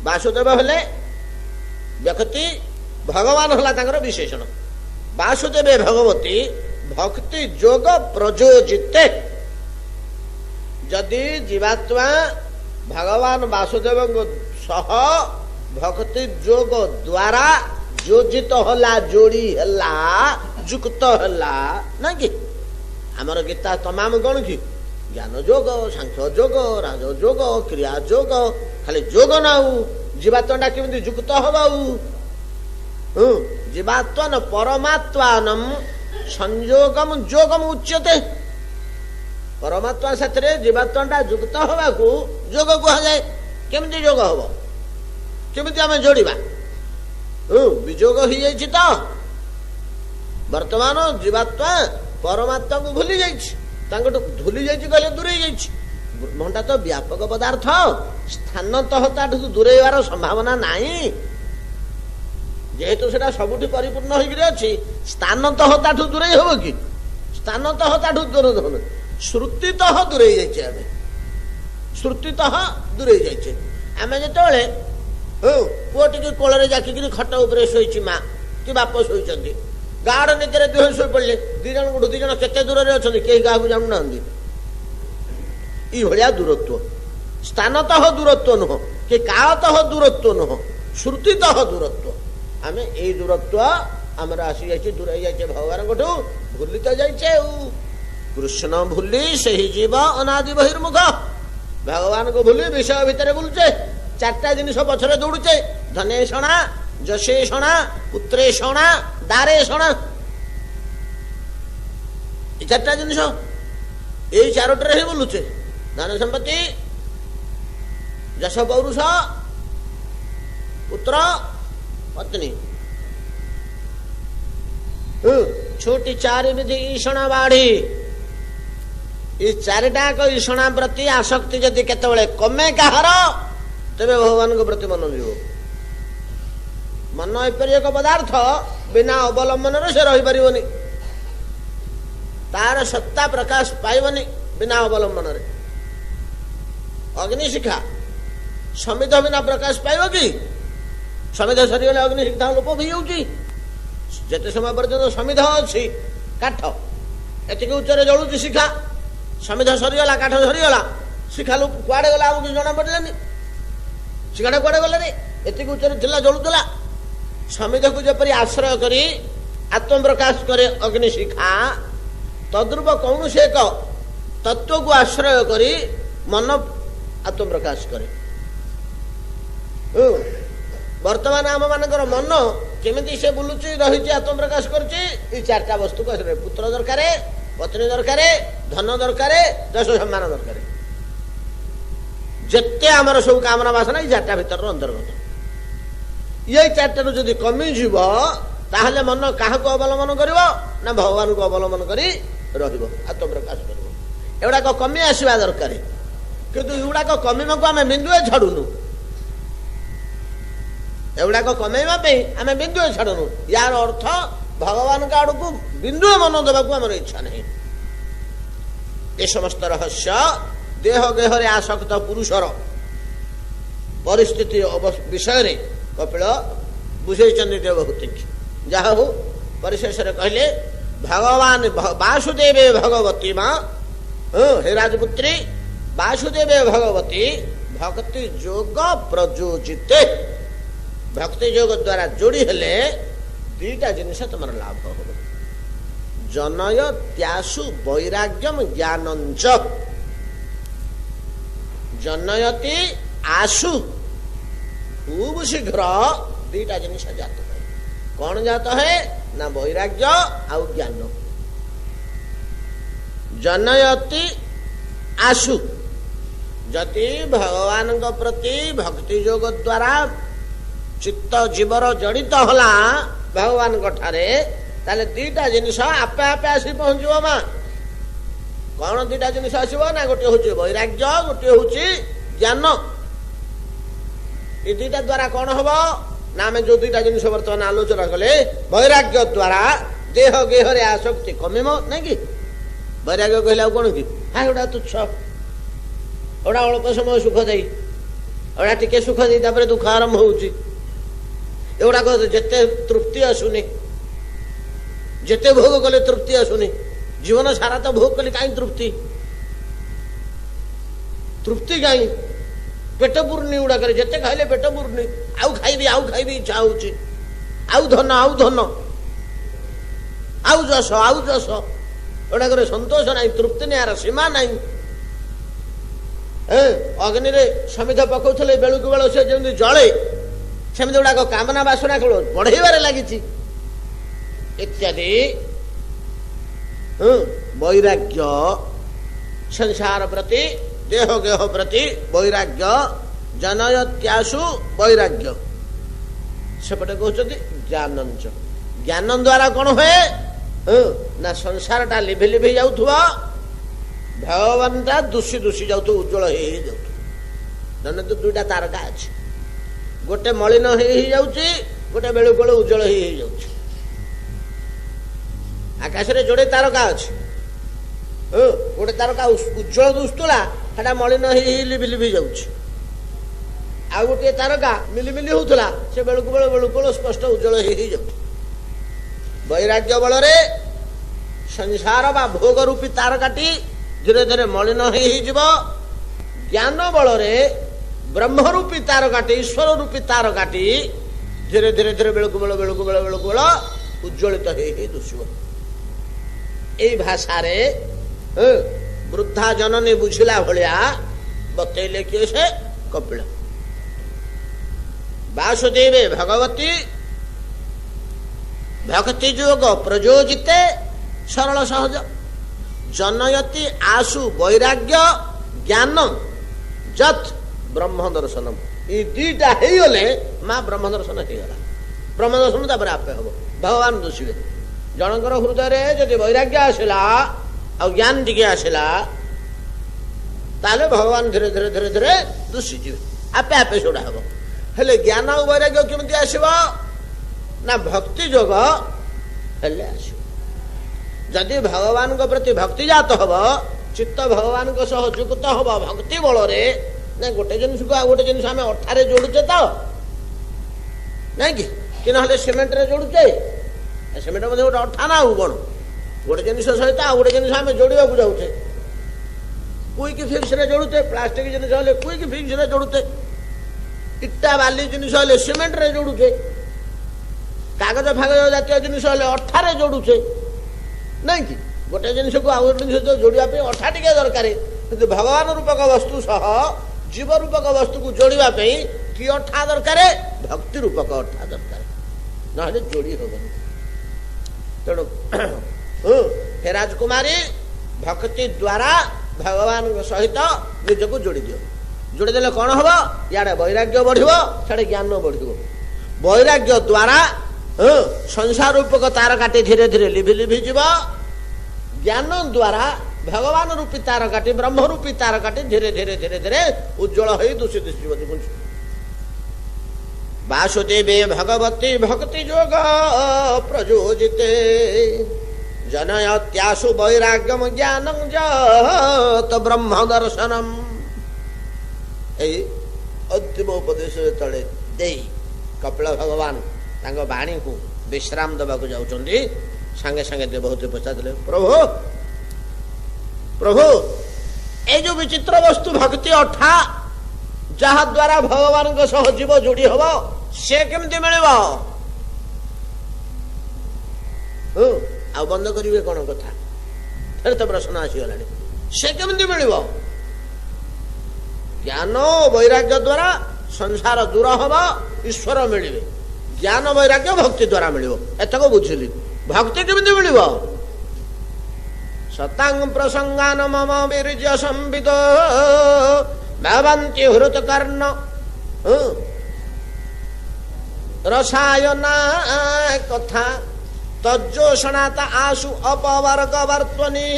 ବାସୁଦେବ ହେଲେ ବ୍ୟକ୍ତି, ଭଗବାନ ହେଲା ତାଙ୍କର ବିଶେଷଣ। ବାସୁଦେବେ ଭଗବତୀ ଭକ୍ତି ଯୋଗ ପ୍ରଯୋଜିତେ, ଯଦି ଜୀବାତ୍ମା ଭଗବାନ ବାସୁଦେବଙ୍କ ସହ ଭକ୍ତି ଯୋଗ ଦ୍ୱାରା ଯୋଜିତ ହେଲା, ଯୋଡ଼ି ହେଲା, ଯୁକ୍ତ ହେଲା, ନାଇଁ କି? ଆମର ଗୀତା ତମାମ କଣ କି? ଜ୍ଞାନ ଯୋଗ, ସାଂଖ୍ୟ ଯୋଗ, ରାଜ ଯୋଗ, କ୍ରିୟା ଯୋଗ, ଖାଲି ଯୋଗ ନା ଜୀବାତ୍ମା କେମିତି ଯୁକ୍ତ ହବ? ଜୀବାତ୍ମନ ପରମାତ୍ମାନମ ସଂଯୋଗମ ଯୋଗମ ଉଚ୍ୟତେ। ପରମାତ୍ମା ସାଥିରେ ଜୀବାତ୍ମାଟା ଯୁକ୍ତ ହବାକୁ ଯୋଗ କୁହାଯାଏ। କେମିତି ଯୋଗ ହବ? କେମିତି ଆମେ ଯୋଡ଼ିବା? ବିଯୋଗ ହେଇଯାଇଛି ତ ବର୍ତ୍ତମାନ ଜୀବାତ୍ମା ପରମାତ୍ମାକୁ ଭୁଲି ଯାଇଛି, ତାଙ୍କଠୁ ଭୁଲି ଯାଇଛି କହିଲେ ଦୂରେଇ ଯାଇଛି। ବ୍ରହ୍ମଟା ତ ବ୍ୟାପକ ପଦାର୍ଥ, ସ୍ଥାନତଃ ତାଠୁ ଦୂରେଇବାର ସମ୍ଭାବନା ନାହିଁ। ଯେହେତୁ ସେଟା ସବୁଠି ପରିପୂର୍ଣ୍ଣ ହେଇକିରି ଅଛି, ସ୍ଥାନତଃ ତାଠୁ ଦୂରେଇ ହବ କି? ସ୍ଥାନତଃ ତାଠୁ ଦୂର, ଶ୍ରୁତିତଃ ଦୂରେଇ ଯାଇଛେ। ଆମେ ଶ୍ରୁତିତଃ ଦୂରେଇ ଯାଇଛେ। ଆମେ ଯେତେବେଳେ ପୁଅ ଟିକେ କୋଳରେ ଜାକିକିରି ଖଟ ଉପରେ ଶୋଇଛି, ମା କି ବାପ ଶୋଇଛନ୍ତି, ଗାଢ ନିଦରେ ଦୁହେଁ ଶୋଇ ପଡିଲେ, ଦି ଜଣଙ୍କଠୁ ଦି ଜଣ କେତେ ଦୂରରେ ଅଛନ୍ତି କେହି କାହାକୁ ଜାଣୁନାହାନ୍ତି। ଏଇଭଳିଆ ଦୂରତ୍ୱ, ସ୍ଥାନତଃ ଦୂରତ୍ୱ ନୁହଁ, କି କାଳତଃ ଦୂରତ୍ୱ ନୁହଁ, ଶ୍ରୁତିତଃ ଦୂରତ୍ୱ। ଆମେ ଏଇ ଦୂରତ୍ୱ ଆମର ଆସିଯାଇଛି, ଦୂରେଇ ଯାଇଛେ ଭଗବାନଙ୍କଠୁ, ଭୁଲି ତ ଯାଇଛେ। କୃଷ୍ଣ ଭୁଲି ସେହି ଜୀବ ଅନାଦି ବହିର୍ମୁଖ। ଭଗବାନଙ୍କୁ ଭୁଲି ବିଷୟ ଭିତରେ ବୁଲୁଛେ, ଚାରିଟା ଜିନିଷ ପଛରେ ଦୌଡୁଛେ, ଧନେଷଣା, ଯଶେଷଣା, ପୁତ୍ରେଷଣା, ଦାରେଷଣା। ଏ ଚାରିଟା ଜିନିଷ, ଏଇ ଚାରୋଟିରେ ହିଁ ବୁଲୁଛେ। ଧନ ସମ୍ପତ୍ତି, ଯଶ ପୌରୁଷ, ପୁତ୍ର, ପତ୍ନୀ। ଛୋଟି ଚାରି ବିଧି ଈଷଣା ବାଢି। এই ଚାରିଟାକ ଈଷଣା ପ୍ରତି ଆସକ୍ତି ଯଦି କେତେବେଳେ କମେ କାହାର, ତେବେ ଭଗବାନଙ୍କ ପ୍ରତି ମନ ଯିବ। ମନ ଏପରି ଏକ ପଦାର୍ଥ, ବିନା ଅବଲମ୍ବନରେ ସେ ରହିପାରିବନି, ତାର ସତ୍ତା ପ୍ରକାଶ ପାଇବନି ବିନା ଅବଲମ୍ବନରେ। ଅଗ୍ନିଶିଖା ସମିଧ ବିନା ପ୍ରକାଶ ପାଇବ କି? ସମିଧ ସରିଗଲେ ଅଗ୍ନିଶିଖା ଲୋପ ହେଇଯାଉଛି। ଯେତେ ସମୟ ପର୍ଯ୍ୟନ୍ତ ସମିଧ ଅଛି, କାଠ ଏତିକି ଉଚ୍ଚରେ ଜଳୁଛି ଶିଖା, ସମିଧ ସରିଗଲା, କାଠ ସରିଗଲା, ଶିଖା ଲୋପ କୁଆଡେ ଗଲା ଆମକୁ ଜଣା ପଡିଲାନି। ଶିଖାଟା କୁଆଡେ ଗଲାନି? ଏତିକି ଉଚ୍ଚରେ ଥିଲା, ଜଳୁଥିଲା। ସମିଧକୁ ଯେପରି ଆଶ୍ରୟ କରି ଆତ୍ମପ୍ରକାଶ କରେ ଅଗ୍ନିଶିଖା, ତଦ୍ରୂପ କୌଣସି ଏକ ତତ୍ଵକୁ ଆଶ୍ରୟ କରି ମନ ଆତ୍ମପ୍ରକାଶ କରେ। ବର୍ତ୍ତମାନ ଆମ ମାନଙ୍କର ମନ କେମିତି ସେ ବୁଲୁଛି, ରହିଛି, ଆତ୍ମପ୍ରକାଶ କରୁଛି? ଏଇ ଚାରିଟା ବସ୍ତୁକୁ ଆଶ୍ରୟ। ପୁତ୍ର ଦରକାର, ପତ୍ନୀ ଦରକାର, ଧନ ଦରକାର, ଯଶ ସମ୍ମାନ ଦରକାର। ଯେତେ ଆମର ସବୁ କାମନା ବାସନା ଏଇ ଚାରିଟା ଭିତରର ଅନ୍ତର୍ଗତ। ଏଇ ଚାରିଟାରୁ ଯଦି କମିଯିବ, ତାହେଲେ ମନ କାହାକୁ ଅବଲମ୍ବନ କରିବ? ନା ଭଗବାନଙ୍କୁ ଅବଲମ୍ବନ କରି ରହିବ, ଆତ୍ମପ୍ରକାଶ କରିବ। ଏଗୁଡାକ କମି ଆସିବା ଦରକାର। କିନ୍ତୁ ଏଗୁଡାକ କମିବାକୁ ଆମେ ବିନ୍ଦୁଏ ଛାଡୁନୁ। ଏଗୁଡାକ କମେଇବା ପାଇଁ ଆମେ ବିନ୍ଦୁଏ ଛାଡୁନୁ। ୟାର ଅର୍ଥ भगवान का आड़ को बिंदु मन देवाक आम इच्छा नहीं। ये समस्त रहस्य देह गेहरे आसक्त पुरुषर परिस्थिति विषय रे कपिल बुझे देवहूति जहा हो परिशेष कहले भगवान वासुदेवे भगवती माँ हे राजपुत्री वासुदेवे भगवती भक्ति जोग प्रयोजिते भक्ति योग द्वारा जोड़ी हेले दीटा जिनिस तुम लाभ हो जनय त्यासु वैराग्यम ज्ञानंच जनयति आसु खूब शीघ्र दीटा जिनिस जात है। कौन जात है ना वैराग्य आउ ज्ञान। जनयति आसु जति भगवान प्रति भक्ति योग द्वारा चित्त जीवर जड़ित होला भगवान ठारे ताले दीटा जिनिस आपे आपे आसी पहुंचो माँ। कौन दीटा जिनिस आसो ना गोटे हूँ वैराग्य गोटे हूँ ज्ञान। ये दीटा द्वारा कौन हम ना आम जो दुईटा जिन बर्तमान आलोचना कले वैराग्य द्वारा देह गेहरे आसक्ति कमिम नहीं कि वैराग्य कहला कौन कि हाँ एटा तुच्छ एटा अल्प समय सुख दे एटा टिके सुख दे तापर दुख आरंभ होउची एगुड़ा कह जेते तृप्ति आसुनी जेते भोग कले तृप्ति आसुनी जीवन सारा तो भोग कले कहीं तृप्ति तृप्ति कहीं पेट पूर्णी गुड़ा करे जेते खाइले पेट पूर्णी आउ खाइबी इच्छा होची आउ धन आउ जस एटा करे संतोष नहीं तृप्ति नहीं यार सीमा नहीं। अग्नि रे समिध पकाउथले बेलुक बेल से जेमि जळे सेमि गुड़ाक कामना बासना केवल बढ़ेबारे लागिछि इत्यादि। वैराग्य संसार प्रति देह गेह प्रति वैराग्य जनयत्यासु वैराग्य सेपटे कहते ज्ञानंच ज्ञान द्वारा कौन हुए ना संसार टा लिभि लिभि जाऊ भगवान टा दुषी दुषी जाऊ उज्जवल हो जाऊ तो दुईटा तारका अच्छे गोटे मलिन हो गोटे बेलू बेलू उज्जवल हो आकाश रे जोड़े तारका अच्छे गोटे तारका उज्जवल दुस्तुला सेटा मलिन हो लिभि लिभि जाऊ आ गोटे तारका मिलिमिली होता से बेलू बेलू स्पष्ट उज्जवल हो जाऊ। वैराग्य बल संसार बा भोग रूपी तारकाटी धीरे धीरे मलिन हो ज्ञान बल ब्रह्म रूपी तारकाटी ईश्वर रूपी तारकाटी धीरे धीरे धीरे बेलू बेल उज्ज्वलित हो दुष्व। यही भाषा वृद्धा जननी बुझिला भलिया बतैले किए से कपिल वासुदेवे भगवती भक्ति योग प्रयोजिते सरल सहज जनयति आसु वैराग्य ज्ञान जत ब्रह्म दर्शनम ये दीटा होगले माँ ब्रह्म दर्शन होगा ब्रह्म दर्शन तापर आपे हम भगवान दुषिबे जनकर हृदय जदि वैराग्य आसला आ ज्ञान टिके आसला ताले भगवान धीरे धीरे धीरे धीरे दुषिजे आपे आपे सेटा हम हेले ज्ञान और वैराग्य केमती आसब ना भक्ति जोग हेले आसब जदि भगवान को प्रति भक्ति जात हम चित्त भगवान को सह युक्त हम भक्ति बल ना गोटे जिनिस को गोटे जिनिस आम अठारे जोड़ुचे तो नहीं कि ना सीमेंट रे जोड़ुचे सीमेंट गोटे अठा ना कौन गोटे जिनिस सहित आ गोटे जिनिस आम जोड़ा जाऊे क्विक फिक्स रे जोड़ुचे प्लास्टिक जिनिस हेले क्विक फिक्स रे जोड़ुचे इटा बाली जिनिस हेले सीमेंट रे जोड़ुचे कागज फागज जातीय जिनिस हेले अठारे जोड़ुचे नहीं कि गोटे जिनिस को आउ गोटे जिनिस जोड़िया अठा टिके दरकार किंतु भगवान रूपक वस्तु सह जीव रूपक वस्तु को जोड़िया कि अठा दरकार भक्ति रूपक अठा दरकार ना जोड़ी होगा तेणु हे राजकुमारी भक्ति द्वारा भगवान सहित निजक जोड़ी दियो जोड़ीदे कौन हम इे वैराग्य बढ़ साढ़े ज्ञान बढ़ वैराग्य द्वारा संसार रूपक तार काटी धीरे धीरे लिभि लिभि जीव ज्ञान द्वारा भगवान रूपी तार काटी ब्रह्म रूपी तार काटी धीरे धीरे धीरे धीरे उज्जवल हो दूषित वासुदेवे भगवती भक्ति जोग प्रयोजिते जनयत्यासु वैराग्यम ज्ञानं जत ब्रह्म दर्शनम। अंतिम उपदेश तले दे कपिल भगवान वाणी को विश्राम देवाक जाउछन्ती। संगे संगे देवहूति पचारे प्रभु प्रभु ए जो विचित्र वस्तु भक्ति अठा जहा द्वारा भगवान सह जीव जोड़ी हम से केमती मिल आ बंद करेंगे कौन कथा फिर तो प्रश्न आसीगला से केमती मिल ज्ञान वैराग्य द्वारा संसार दूर हम ईश्वर मिले ज्ञान वैराग्य भक्ति द्वारा मिल एतक बुझिली भक्ति केमती मिल सतांग प्रसंगान मम वीर्य संविद भवन्ति हृत कर्ण रसायना कथा तज्जोषणाता आशु अपवर्ग वर्त्वनि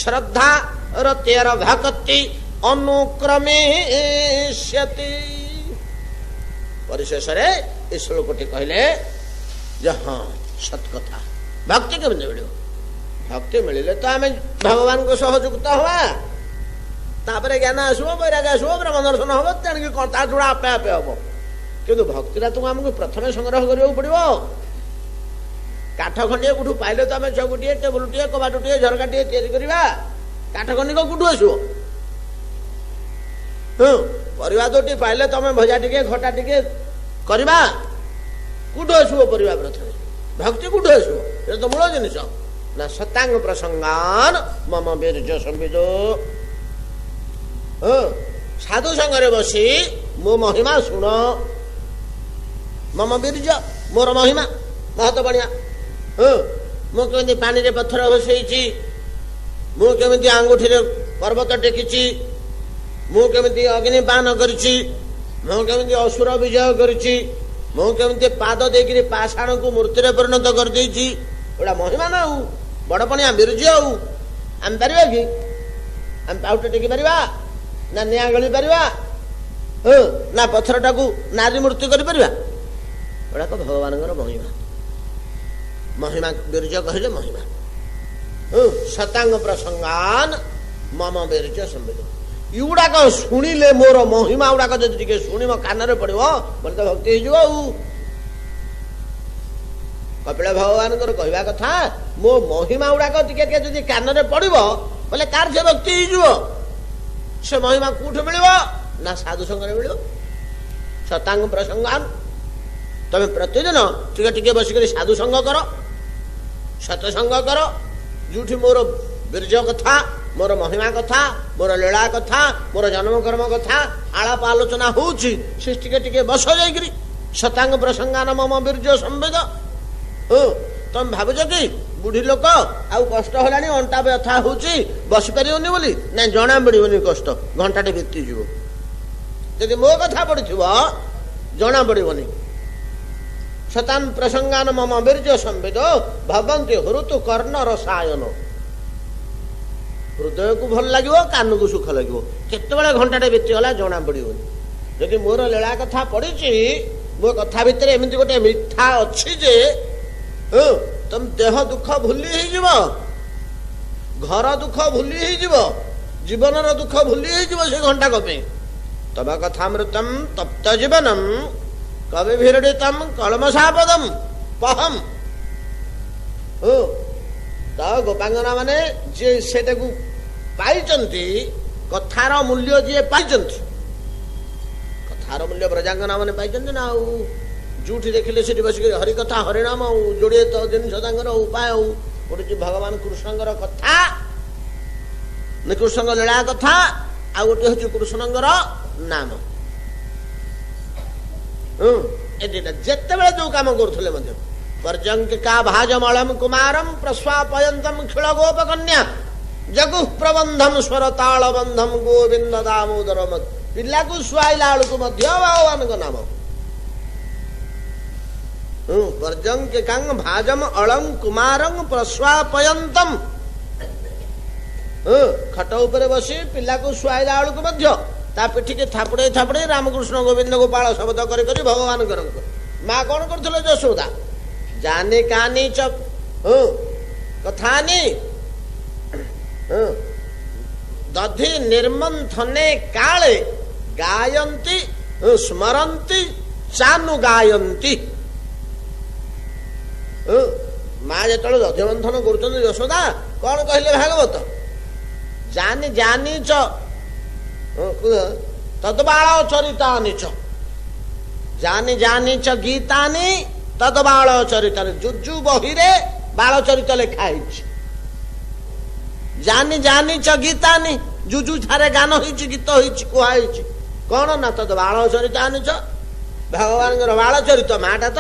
श्रद्धा रतेर भक्ति अनुक्रमेष्यति। परिशेष रे इस श्लोकटी कहले जे हाँ सत कथा भक्ति केमती मिल भक्ति मिले तो आम भगवान को सहयुक्त हवा तापर ज्ञान आसो वैराग्य आसो ब्रह्म दर्शन हम तेणुक कौन ता जोड़ा आपे आपे हम किंतु भक्तिरा तुम आमको प्रथम संग्रह करने पड़ो काठ खंडे कौटू पाइले तो आम चौकुटे टेबुलटे कबाटे झरकाटे या काठ खंडिक कौटू आसो परिवा दोटी पाइले तुम भजा टिके खटा टिके करवा कौटू आसो परिवा प्रथम भक्ति कौटू आसो ये तो मूल जिनिस ना सतांग प्रसंगान मम वीर्य संविदो साधु संगे बसी मो महिमा शुण मम वीर्य मोर महिमा महत बढ़िया मुझे पानी रे पत्थर बसई मुझे आंगुठी पर्वत टेकी मुझे अग्निपान करी असुर विजय करी पाद देकर पाषाण को मूर्ति परिणत कर गोटा महिमा ना बड़ पणिया वीर्य आम पार कि आम पाउटे टेकी पार ना निआ गली पार ना पत्थर टाकू नारी मूर्ति कर गुड़ाक भगवान महिमा महिमा वीर्य कहले महिमा सतांग प्रसंगान मम वीर्य संविद युगुड़ाक शुणिले मोर महिमा गुड़ाक जब शुणी मो कान पड़ो बोले तो भक्ति हो कपिल भगवान कहवा कथा मो महिमा गुड़ाक टी कान पड़ो बोले कार से भक्ति हो से महिमा कौटू मिल ना साधु संगे मिल सतांग प्रसंगान तमे प्रतिदिन टिके टिके बसिक साधु संग कर सतसंग कर जो मोर वीर्य कथा मोर महिमा कथा मोर लीला कथा मोर जन्म कर्म कथा आलाप आलोचना होउछि से टिके टिके बस जाइकरी सतांग प्रसंगान मम वीर्य संवेद तुम भावुच कि बुढ़ी लोक आउ कष्ट होलानी अंटा व्यथा होउछि बसी परियोनी बोली ना जना पड़ोनी कष्ट घंटाटे बीती जीव यदि मो कथा पड़िथिबो जना पड़ोनी सतान प्रसंगान मम वीर्य संवेद भवन्ति हृतु कर्ण रसायन हृदय को भल लगे कान को सुख लगे केतबेले घंटाटे बीती गला जना पड़ोनी यदि मोर लीला कथा पड़ी मो कथा भितर एमती गोटे मिठा अच्छी जे तुम देह दुख भूली घर दुख भूली जीवन दुख भूली से घंटा कपे तब कथामृतम तप्त जीवनम कवि भिरडितम कलमसापदम पहम तो गोपांगना माने जे सेटा को पाइचंती कथार मूल्य जे पाइचंती कथार मूल्य ब्रजांगना माने पाइचंती ना जोठी देखिले से बस हरि कथा हरिनाम जोड़े तो जिन उपाय गोटे भगवान कृष्णଙ୍କର कथा कृष्ण लीला कथा आ गोटे हूँ कृष्णଙ୍କର नाम जिते बड़े जो कम करुले पर्जंकिका भाजमलम कुमारम प्रस्वापयंतम खिल गोपकन्या जगु प्रबंधम स्वर ताल बंधम गोविंद दामोदर पिला को शुआला भगवान नाम पर्जंकिकां भाजम अलम कुमारं प्रस्वापयंतम खट उपरे बसी पिला को शुआला ତା ପିଠିକି ଥାପୁଡ଼େଇ ଥାପୁଡ଼େଇ ରାମକୃଷ୍ଣ ଗୋବିନ୍ଦ ଗୋପାଳ ଶବ୍ଦ କରି କରି ଭଗବାନଙ୍କର ମା କଣ କରୁଥିଲେ ଯଶୋଦା ଜାନି କାନି ଚ କଥାନି ଦଧି ନିର୍ମନ୍ଥନେ କାଳେ ଗାୟନ୍ତି ସ୍ମରନ୍ତି ଚାନୁ ଗାୟନ୍ତି। ମା ଯେତେବେଳେ ଦଧି ମନ୍ଥନ କରୁଛନ୍ତି ଯଶୋଦା କଣ କହିଲେ ଭାଗବତ ଜାନି ଜାନି ଚ ତଦ୍ବାଳ ଚରିତାନି ଚ ଜାନି ଜାନି ଚ ଗୀତାନି ତଦ୍ବାଳ ଚରିତାନି। ଯୁଜୁ ବହିରେ ବାଳ ଚରିତ ଲେଖା ହେଇଛି। ଜାନି ଜାନି ଚ ଗୀତାନି ଯୁଜୁ ଠାରେ ଗାନ ହେଇଛି ଗୀତ ହେଇଛି କୁହା ହେଇଛି କଣ ନା ତଦ ବାଳ ଚରିତାନି ଚ ଭଗବାନଙ୍କର ବାଳ ଚରିତ ମାଟା ତ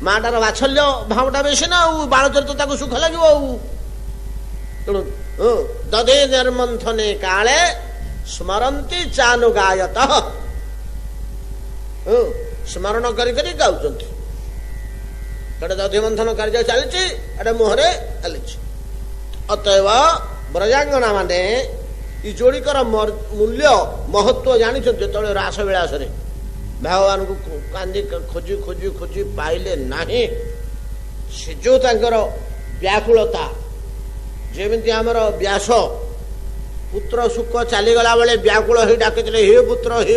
ମାଟାର ବାତ୍ସଲ୍ୟ ଭାବଟା ବେଶୀ ନା ଆଉ ବାଳ ଚରିତ ତାକୁ ସୁଖ ଲାଗିବ ଆଉ। ତେଣୁ ଦଧି ନିର୍ମନ୍ଥନେ କାଳେ ସ୍ମରନ୍ତି ଚାନୁ ଗାୟତ ସ୍ମରଣ କରି କରି ଗାଉଛନ୍ତି। ଏଟେ ଦଧି ମନ୍ଥନ କାର୍ଯ୍ୟ ଚାଲିଛି ଏଟେ ମୁହଁରେ ଚାଲିଛି। ଅତଏବ ବ୍ରଜାଙ୍ଗନା ମାନେ ଏ ଯୋଡ଼ିକର ମୂଲ୍ୟ ମହତ୍ଵ ଜାଣିଛନ୍ତି। ଯେତେବେଳେ ରାସ ବିଳାସରେ ଭଗବାନଙ୍କୁ କାନ୍ଦି ଖୋଜି ଖୋଜି ଖୋଜି ପାଇଲେ ନାହିଁ ସେ ଯୋଉ ତାଙ୍କର ବ୍ୟାକୁଳତା ଯେମିତି ଆମର ବ୍ୟାସ ପୁତ୍ର ଶୁକ ଚାଲିଗଲା ବେଳେ ବ୍ୟାକୁଳ ହେଇ ଡାକିଥିଲେ ହେ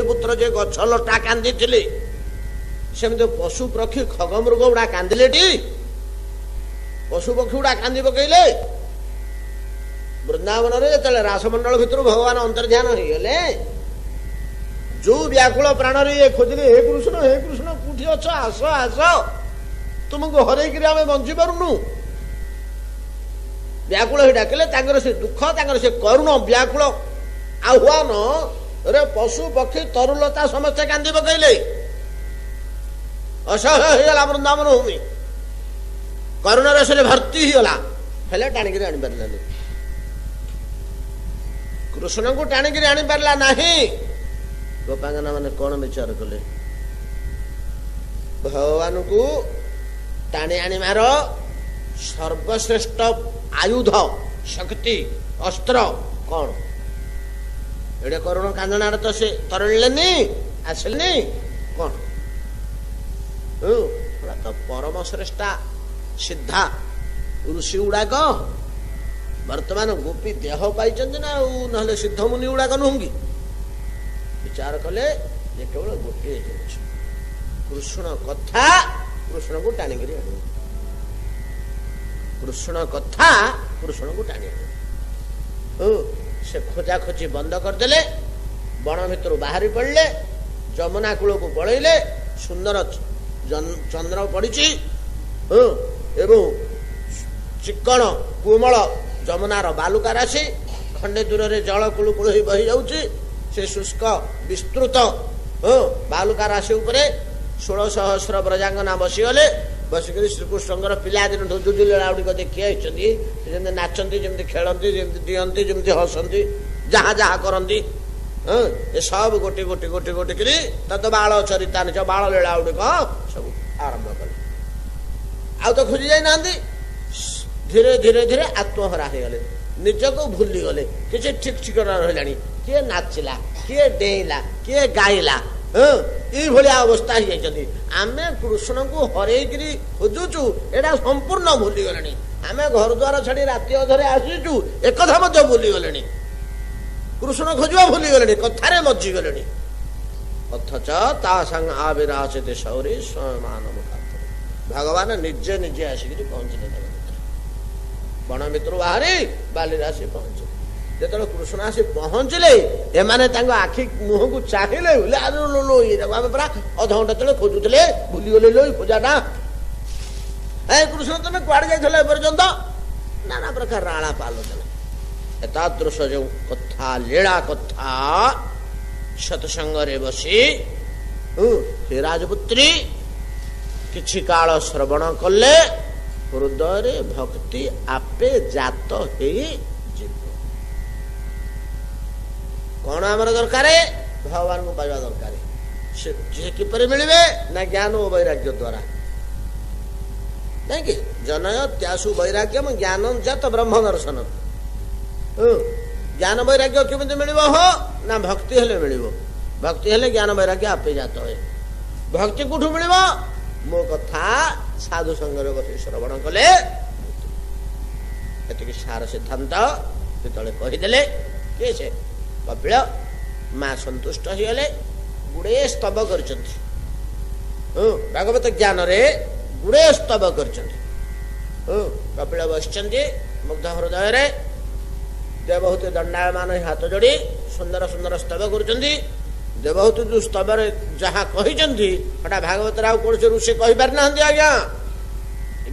ପୁତ୍ର ଯେ ଗଛ ଲଟା କାନ୍ଦିଥିଲେ ସେମିତି ପଶୁ ପକ୍ଷୀ ଖଗମୃଗ ଗୁଡା କାନ୍ଦିଲେଟି ପଶୁ ପକ୍ଷୀ ଗୁଡା କାନ୍ଦି ପକେଇଲେ। ବୃନ୍ଦାବନରେ ଯେତେବେଳେ ରାସମଣ୍ଡଳ ଭିତରୁ ଭଗବାନ ଅନ୍ତର୍ଧ୍ୟାନ ହେଇଗଲେ ଯୋଉ ବ୍ୟାକୁଳ ପ୍ରାଣରେ ଇଏ ଖୋଜିଲେ ହେ କୃଷ୍ଣ କୋଉଠି ଅଛ ଆସ ଆସ ତୁମକୁ ହରେଇକିରି ଆମେ ବଞ୍ଚି ପାରୁନୁ। ବ୍ୟାକୁଳ ହେଇ ଡାକିଲେ ତାଙ୍କର ସେ ଦୁଃଖ ତାଙ୍କର ସେ କରୁଣ ବ୍ୟାକୁଳ ଆହ୍ୱାନ ରେ ପଶୁ ପକ୍ଷୀ ତରୁଲତା ସମସ୍ତେ କାନ୍ଦି ପକେଇଲେ। ଅସହ୍ୟ ହେଇଗଲା ବୃନ୍ଦାବନ ଭୂମି କରୁଣ ରସରେ ଭର୍ତ୍ତି ହେଇଗଲା ହେଲେ ଟାଣିକିରି ଆଣିପାରିଲାନି କୃଷ୍ଣଙ୍କୁ ଟାଣିକିରି ଆଣିପାରିଲା ନାହିଁ। ଗୋପାଙ୍ଗନା ମାନେ କଣ ବିଚାର କଲେ ଭଗବାନଙ୍କୁ ଟାଣି ଆଣିବାର ସର୍ବଶ୍ରେଷ୍ଠ ଆୟୁଧ ଶକ୍ତି ଅସ୍ତ୍ର କଣ ଏଡେ କରୁଣ କାନ୍ଦଣାରେ ତ ସେ ତରଳିଲେନି ଆସିଲେନି କଣ ତ ପରମ ଶ୍ରେଷ୍ଠା ସିଦ୍ଧା ଋଷି ଗୁଡାକ ବର୍ତ୍ତମାନ ଗୋପୀ ଦେହ ପାଇଛନ୍ତି ନା ଆଉ ନହେଲେ ସିଦ୍ଧ ମୁନି ଗୁଡାକ ନୁହଁ କି ବିଚାର କଲେ ଯେ କେବଳ ଗୋଟିଏ ଜିନିଷ କୃଷ୍ଣ କଥା କୃଷ୍ଣକୁ ଟାଣିକିରି ଆଣିବ କୃଷ୍ଣ କଥା କୃଷ୍ଣକୁ ଟାଣି ଆଣିବ। ସେ ଖୋଜା ଖୋଜି ବନ୍ଦ କରିଦେଲେ ବଣ ଭିତରୁ ବାହାରି ପଡିଲେ ଯମୁନା କୂଳକୁ ପଳେଇଲେ ସୁନ୍ଦର ଚନ୍ଦ୍ର ପଡିଛି ଏବଂ ଚିକଣ କୋମଳ ଯମୁନାର ବାଲୁକା ରାଶି ଖଣ୍ଡେ ଦୂରରେ ଜଳ କୁଳୁ କୁଳୁ ହେଇ ବହି ଯାଉଛି। ସେ ଶୁଷ୍କ ବିସ୍ତୃତ ବାଲୁକା ରାଶି ଉପରେ 16,000 ବ୍ରଜାଙ୍ଗନା ବସିଗଲେ। ବସିକରି ଶ୍ରୀକୃଷ୍ଣଙ୍କର ପିଲାଦିନଠୁ ଯୁദ്ധ ଲୀଳା ଗୁଡ଼ିକ ଦେଖି ଆସିଛନ୍ତି। ଯେମିତି ନାଚନ୍ତି ଯେମିତି ଖେଳନ୍ତି ଯେମିତି ଡିଅନ୍ତି ଯେମିତି ହସନ୍ତି ଯାହା ଯାହା କରନ୍ତି ଏ ସବୁ ଗୋଟି ଗୋଟି ଗୋଟି ଗୋଟି କରି ତତ ବାଳ ଚରିତା ନିଜ ବାଳ ଲୀଳା ଗୁଡ଼ିକ ସବୁ ଆରମ୍ଭ କଲେ। ଆଉ ତ ଖୋଜି ଯାଇନାହାନ୍ତି। ଧୀରେ ଧୀରେ ଧୀରେ ଆତ୍ମହରା ହେଇଗଲେ ନିଜକୁ ଭୁଲିଗଲେ କିଛି ଠିକ ଠିକଣା ରହିଲାଣି। କିଏ ନାଚିଲା କିଏ ଡେଇଁଲା କିଏ ଗାଇଲା ଏଇଭଳିଆ ଅବସ୍ଥା ହେଇଯାଇଛନ୍ତି। ଆମେ କୃଷ୍ଣଙ୍କୁ ହରେଇକିରି ଖୋଜୁଛୁ ଏଇଟା ସମ୍ପୂର୍ଣ୍ଣ ଭୁଲିଗଲେଣି। ଆମେ ଘର ଦ୍ୱାର ଛାଡି ରାତି ଅଧରେ ଆସିଛୁ ଏକଥା ମଧ୍ୟ ଭୁଲିଗଲେଣି। କୃଷ୍ଣ ଖୋଜିବା ଭୁଲିଗଲେଣି କଥାରେ ମଜିଗଲେଣି। ଅଥଚ ତା ସାଙ୍ଗ ଆବିରାସିତ ଶୌରୀ ସ୍ୱୟମାନ ମୁଖାନ୍ତର ଭଗବାନ ନିଜେ ନିଜେ ଆସିକିରି ପହଞ୍ଚିଲେ ବଣ ଭିତରୁ ବାହାରି ବାଲିରେ ଆସି ପହଞ୍ଚିଲେ। ଯେତେବେଳେ କୃଷ୍ଣ ଆସି ପହଞ୍ଚିଲେ ଏମାନେ ତାଙ୍କ ଆଖି ମୁହଁକୁ ଚାହିଁଲେ ଆମେ ପୁରା ଅଧଘଣ୍ଟା ତଳେ ଖୋଜୁଥିଲେ ଭୁଲିଗଲେ ଲୋ ଖୋଜାଟା କୃଷ୍ଣ ତମେ କୁଆଡେ ଯାଇଥିଲ ଏପର୍ଯ୍ୟନ୍ତ ନାନା ପ୍ରକାର ଆଳାପ ଆଲୋଚନା ଏତାଦୃଶ ଯୋଉ କଥା ଲୀଳା କଥା ସତସଙ୍ଗରେ ବସି ହେ ରାଜପୁତ୍ରୀ କିଛି କାଳ ଶ୍ରବଣ କଲେ ହୃଦୟରେ ଭକ୍ତି ଆପେ ଜାତ ହେଇଯିବ। କଣ ଆମର ଦରକାର ଭଗବାନଙ୍କୁ ପାଇବା ଦରକାର। ସେ କିପରି ମିଳିବେ ନା ଜ୍ଞାନ ଓ ବୈରାଗ୍ୟ ଦ୍ଵାରା ନାଇଁକି ଜନୟ ତ୍ୟାସୁ ବୈରାଗ୍ୟମ ଜ୍ଞାନ ଜାତ ବ୍ରହ୍ମ ଦର୍ଶନ ज्ञान वैराग्य केमिति मिलिब हो ना भक्ति हेले मिलिब भक्ति हेले ज्ञान वैराग्य आपे जात है भक्ति कोठु मिलिब मो कथा साधु संगरे बसी श्रवण कले एतिक सार सिद्धांत जेतले कहिदेले के से कपिल मां संतुष्ट होइले गुडे स्तव करचंती भागवत ज्ञान रे गुडे स्तव करचंती कपिल बसचंती मुग्ध हृदय रे देवहूति दंडायमान हाथ जोड़ी सुंदर सुंदर स्तव करुचंती देवहूति जो स्तव रे जहा कहिचंती हटा भागवत राव कोन से ऋषि कहि पार नाहंती आज्ञा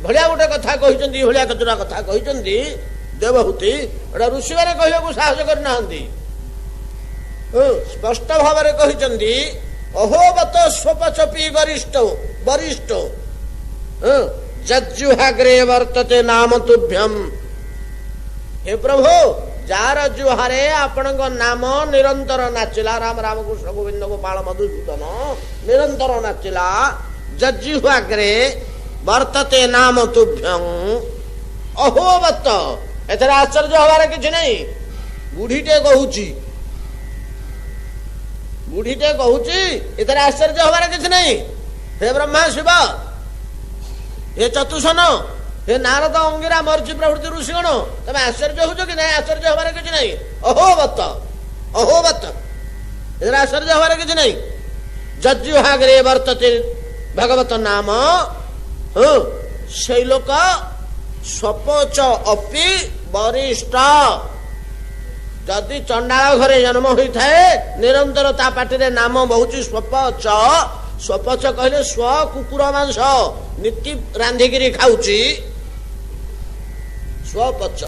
भलिया गोटे कथा कहिचंती भलिया कतरा कथा कहिचंती देवहूति एटा ऋषि बारे कहिବାକୁ साहस कर नाहंती स्पष्ट भाव में कहिचंती अहोवत स्वपचपी वरिष्ठ वरिष्ठ जज्जुहाग्रे वर्तते नाम तुभ्यम हे प्रभु जार जुहारे आपण नाम निरंतर नाचिला राम राम कृष्ण गोविंद गोपाल मधुसूदन निरंतर नाचिला जज्जुहाग्रे वर्तते नाम तुभ्यम अहोवत एथर आश्चर्य हबार किछि नहीं बुढ़ीटे कहूची बुढ़ीटे कहूची एथर आश्चर्य हबार किछि नहीं हे ब्रह्मा शिव हे चतुसन हे नारद अंगिरा मर्ची प्रभृति ऋषिगण तमे आश्चर्य हो कि नहीं आश्चर्य हबार किछि नहीं अहोवत अहोवत एथर आश्चर्य हबार किछि नहीं जज्जुहाग्रे वर्तते भगवत नाम से लोक स्वपच अपि वरिष्ठ जदि चंडाल घरे जन्म होता है निरंतर ता पाटी नाम बहुत स्वपच स्वपच कहले स्व कुकुर मांस नीति रांधिकी खाऊची स्वपच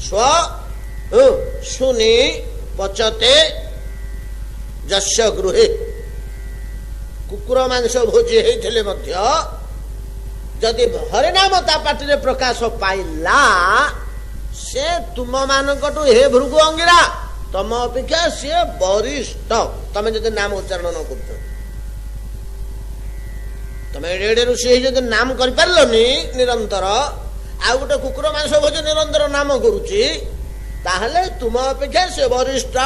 स्व सुनी पचते जस्य गृहे कुकुर मांस भोजी होते मध्य जदि हरिनाम ता पाटी प्रकाश पाइला से तुम मानकटू हे भृगु अंगिरा तम अपेक्षा सी वरिष्ठ तमें जब नाम उच्चारण न कर तमें एडे ऋषि जब नाम कर पारलनी निरंतर आ गोटे कुकुर मांस भोज निरंतर नाम करुची ताहले तुम अपेक्षा से वरिष्ठ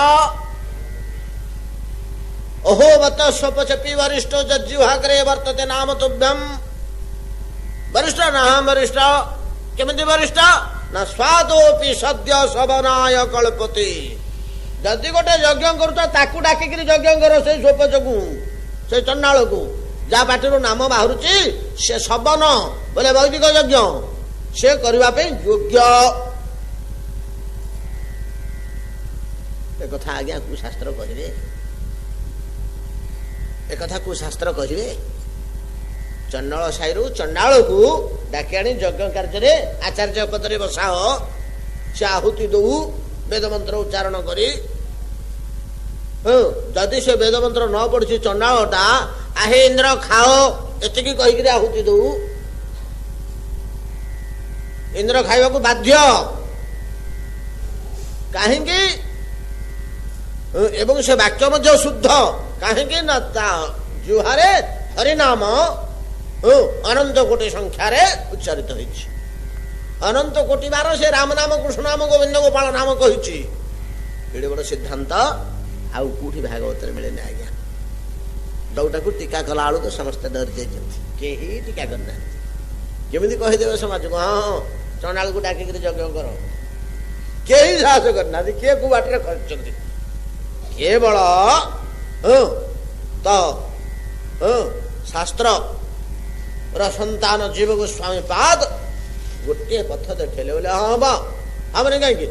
अहोवत स्वपचपी वरिष्ठ जज्जुहाग्रे वर्तते नाम तुभ्यम वरिष्ठ ना वरिष्ठ केमिति वरिष्ठ ना स्वादोपि सद्य सवनाय कल्पति जदि गोटे यज्ञ करुता ताकू डाकिक यज्ञ कर से स्वपच को से चंडाल को जा पार्टी नाम बाहरुची से सवन बोले वैदिक यज्ञ से करबा पे योग्य एक कथा आज्ञा को शास्त्र कहिबे एक कथा को शास्त्र कहिबे चंडाल साइरु चंडाल को डाकी आनी यज्ञ कार्य आचार्य पदरे बसाओ से आहुति दौ वेद मंत्र उच्चारण करी जदि से वेद मंत्र न पड़ी चंडालटा आहे इंद्र खाओ एतिकी कहीकि आहुति दौ इंद्र खाइबा को बाध्य कहीं एवं से वाक्य मध्य शुद्ध कहीं ना जुहारे हरिनाम अनंत कोटि संख्यार उच्चारित होइछि अनंत कोटि बार से राम नाम कृष्ण नाम गोविंद गोपाल नाम कही बड़ सिद्धांत आउ कौटी भागवत मिले ना आज्ञा दौटा को टीका कला आलू तो समस्ते डर जाइए टीका करना केमी कहीदेवे समाज को हाँ चंडाल को डाक यज्ञ कर कहीं साहस करना किए को बाटर कर केवल तो शास्त्र संतान जीव गोस्वामी पाद गोटे पथ देखेले बोले हाँ बा हमने कहीं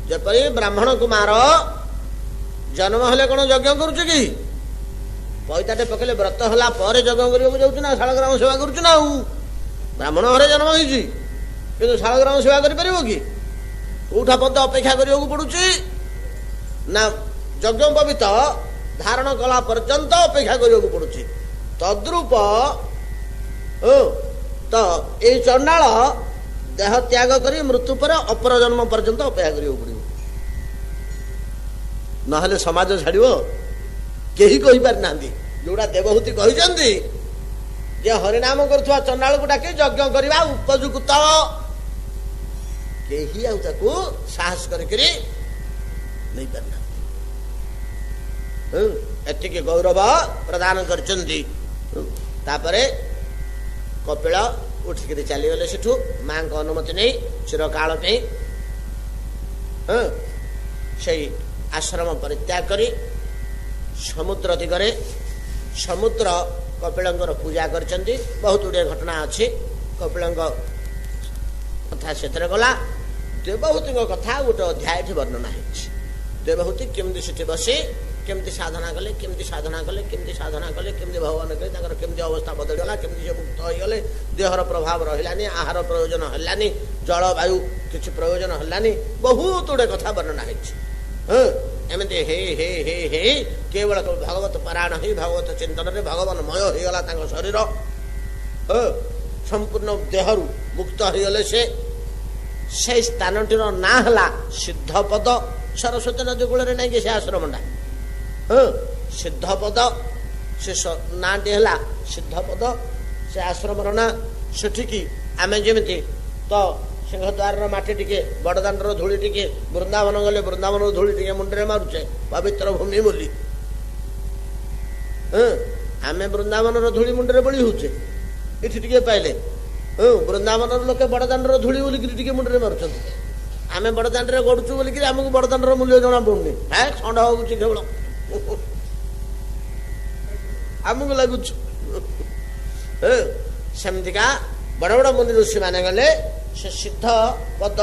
जपरी ब्राह्मण कुमार जन्म हेले कौन यज्ञ करुच कि पैताटे पकेले व्रत होला पर यज्ञ करने जाऊँ ना शालग्राम सेवा करुच ना ब्राह्मण घरे जन्म होती कि शालग्राम सेवा कर कौटा पद अपेक्षा करने पड़ुची ना यज्ञोपवीत धारण कला पर्यंत अपेक्षा करने पड़ुची तद्रूप तो ये चंडाल देह त्याग करी मृत्यु पर अपर जन्म पर्यंत अपेक्षा करियो पड़ियो नहले समाज छाड़ियो केही कहि पार नांदी जोड़ा देवहूति कहिसंती जे हरिनाम करथुवा चंडाल को डाके यज्ञ करबा उपयुक्त केही आ ताको साहस करी नहीं पारना एतिके गौरव प्रदान करचंदी तापरे कपिल उठिक चलीगले सेठू माँ को अनुमति नहीं चिरकाल से आश्रम परित्याग करी समुद्र दिगरे समुद्र कपिलंकर पूजा करचंदी बहुत गुड़े घटना अच्छी कपिलंक कथा से गला देवहूति कथा गोटे अध्याय वर्णना है देवहूति केमती से बसी केमती साधना कले केमती साधना कले केमती साधना कले केमती भगवान कले केमती अवस्था बदलगला केमती से मुक्त होगले देहर प्रभाव रहिलानी आहार प्रयोजन हलानी जलवायु किसी प्रयोजन हलानी बहुत गुड़े कथा वर्णना है एमती हे हे हे हे केवल भगवत पारायण ही भगवत चिंतन में भगवानमय होगला शरीर संपूर्ण देहरु मुक्त होगले से स्थान टीर ना है सिद्धपद सरस्वती नदी कूल नहीं कि से आश्रमटा सिद्धपद से ना टी है सिद्धपद से आश्रम ना सेठिकी आम जमी तो सिंहद्वार माटी टिके बड़दाण्डर धूली टिके वृंदावन गले वृंदावन धूली टिके मुंडे मारुचे पवित्र भूमि बोली आम वृंदावन धूली मुंडे बड़ी होचे इठी टिके पाइले वृंदावन लोके बड़दाण्डर धूली बोलिकी मुंडे मारुंट आम बड़दाण्डे गड़ुचु बोलिकी आमको बड़दाण्डर मूल्य जना पड़ुनि है खंड हो केवल आमको लगुच सेमतिका बड़ बड़ मुनि ऋषि माने गले से सिद्ध पद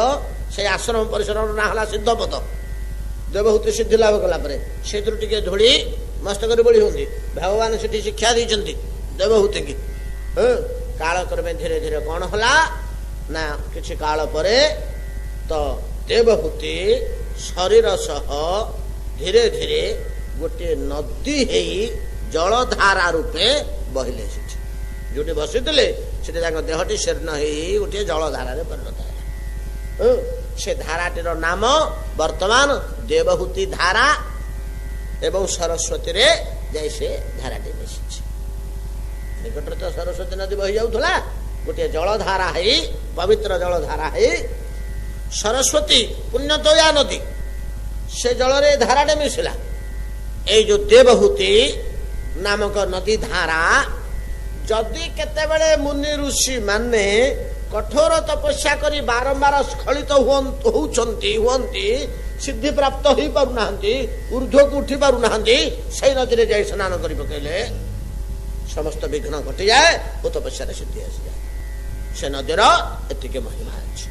से आश्रम परिसर ना है सिद्ध पद देवहूति सिद्धि लाभ कला से टे धूली मस्तक बड़ी होती भगवान से शिक्षा देते देवहूति की कालक्रमे धीरे धीरे कौन है ना किसी काल पर तो देवहूति शरीर सह धीरे धीरे गोटे नदी है जलधारा रूपे बहिले जो बसी से देहटी शीर्ण हो गोटे जलधारा परिणत है से धाराटीर नाम वर्तमान देवहूति धारा एवं सरस्वती रे जैसे धाराटी मिशी निकट तो सरस्वती नदी बही जाऊला गोटे जलधारा है पवित्र जलधारा है सरस्वती पुण्यतोया नदी से जल रे धाराटे मिशिला ये जो देवहूति नामक नदी धारा जदि केतेबेले मुनि ऋषि माने कठोर तपस्या करी बारंबार स्खलित हुंती सिद्धि प्राप्त हो पारुना ऊर्ध्व को उठी पारुना से नदी में जाई स्नान कर पकेले समस्त विघ्न घटी जाए वो तपस्या सिद्धि आसी जाए से नदीर एतिके महिमा अच्छी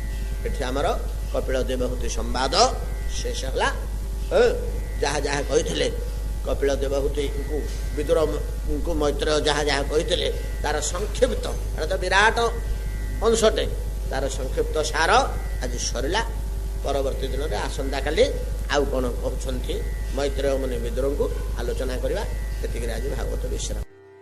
एठी आमर कपिल देवहूति संवाद शेष है जहाँ जहाँ कही कपिल देवहूति को विदुर को मैत्रेय जहाँ जहाँ कही तार संक्षिप्त तो विराट अंशटे तार संक्षिप्त सार आज सरला परवर्ती दिन में आसंता काली आउ कौन कहते मैत्रेय मुनि विदुर को आलोचना करवा आज भागवत विश्राम।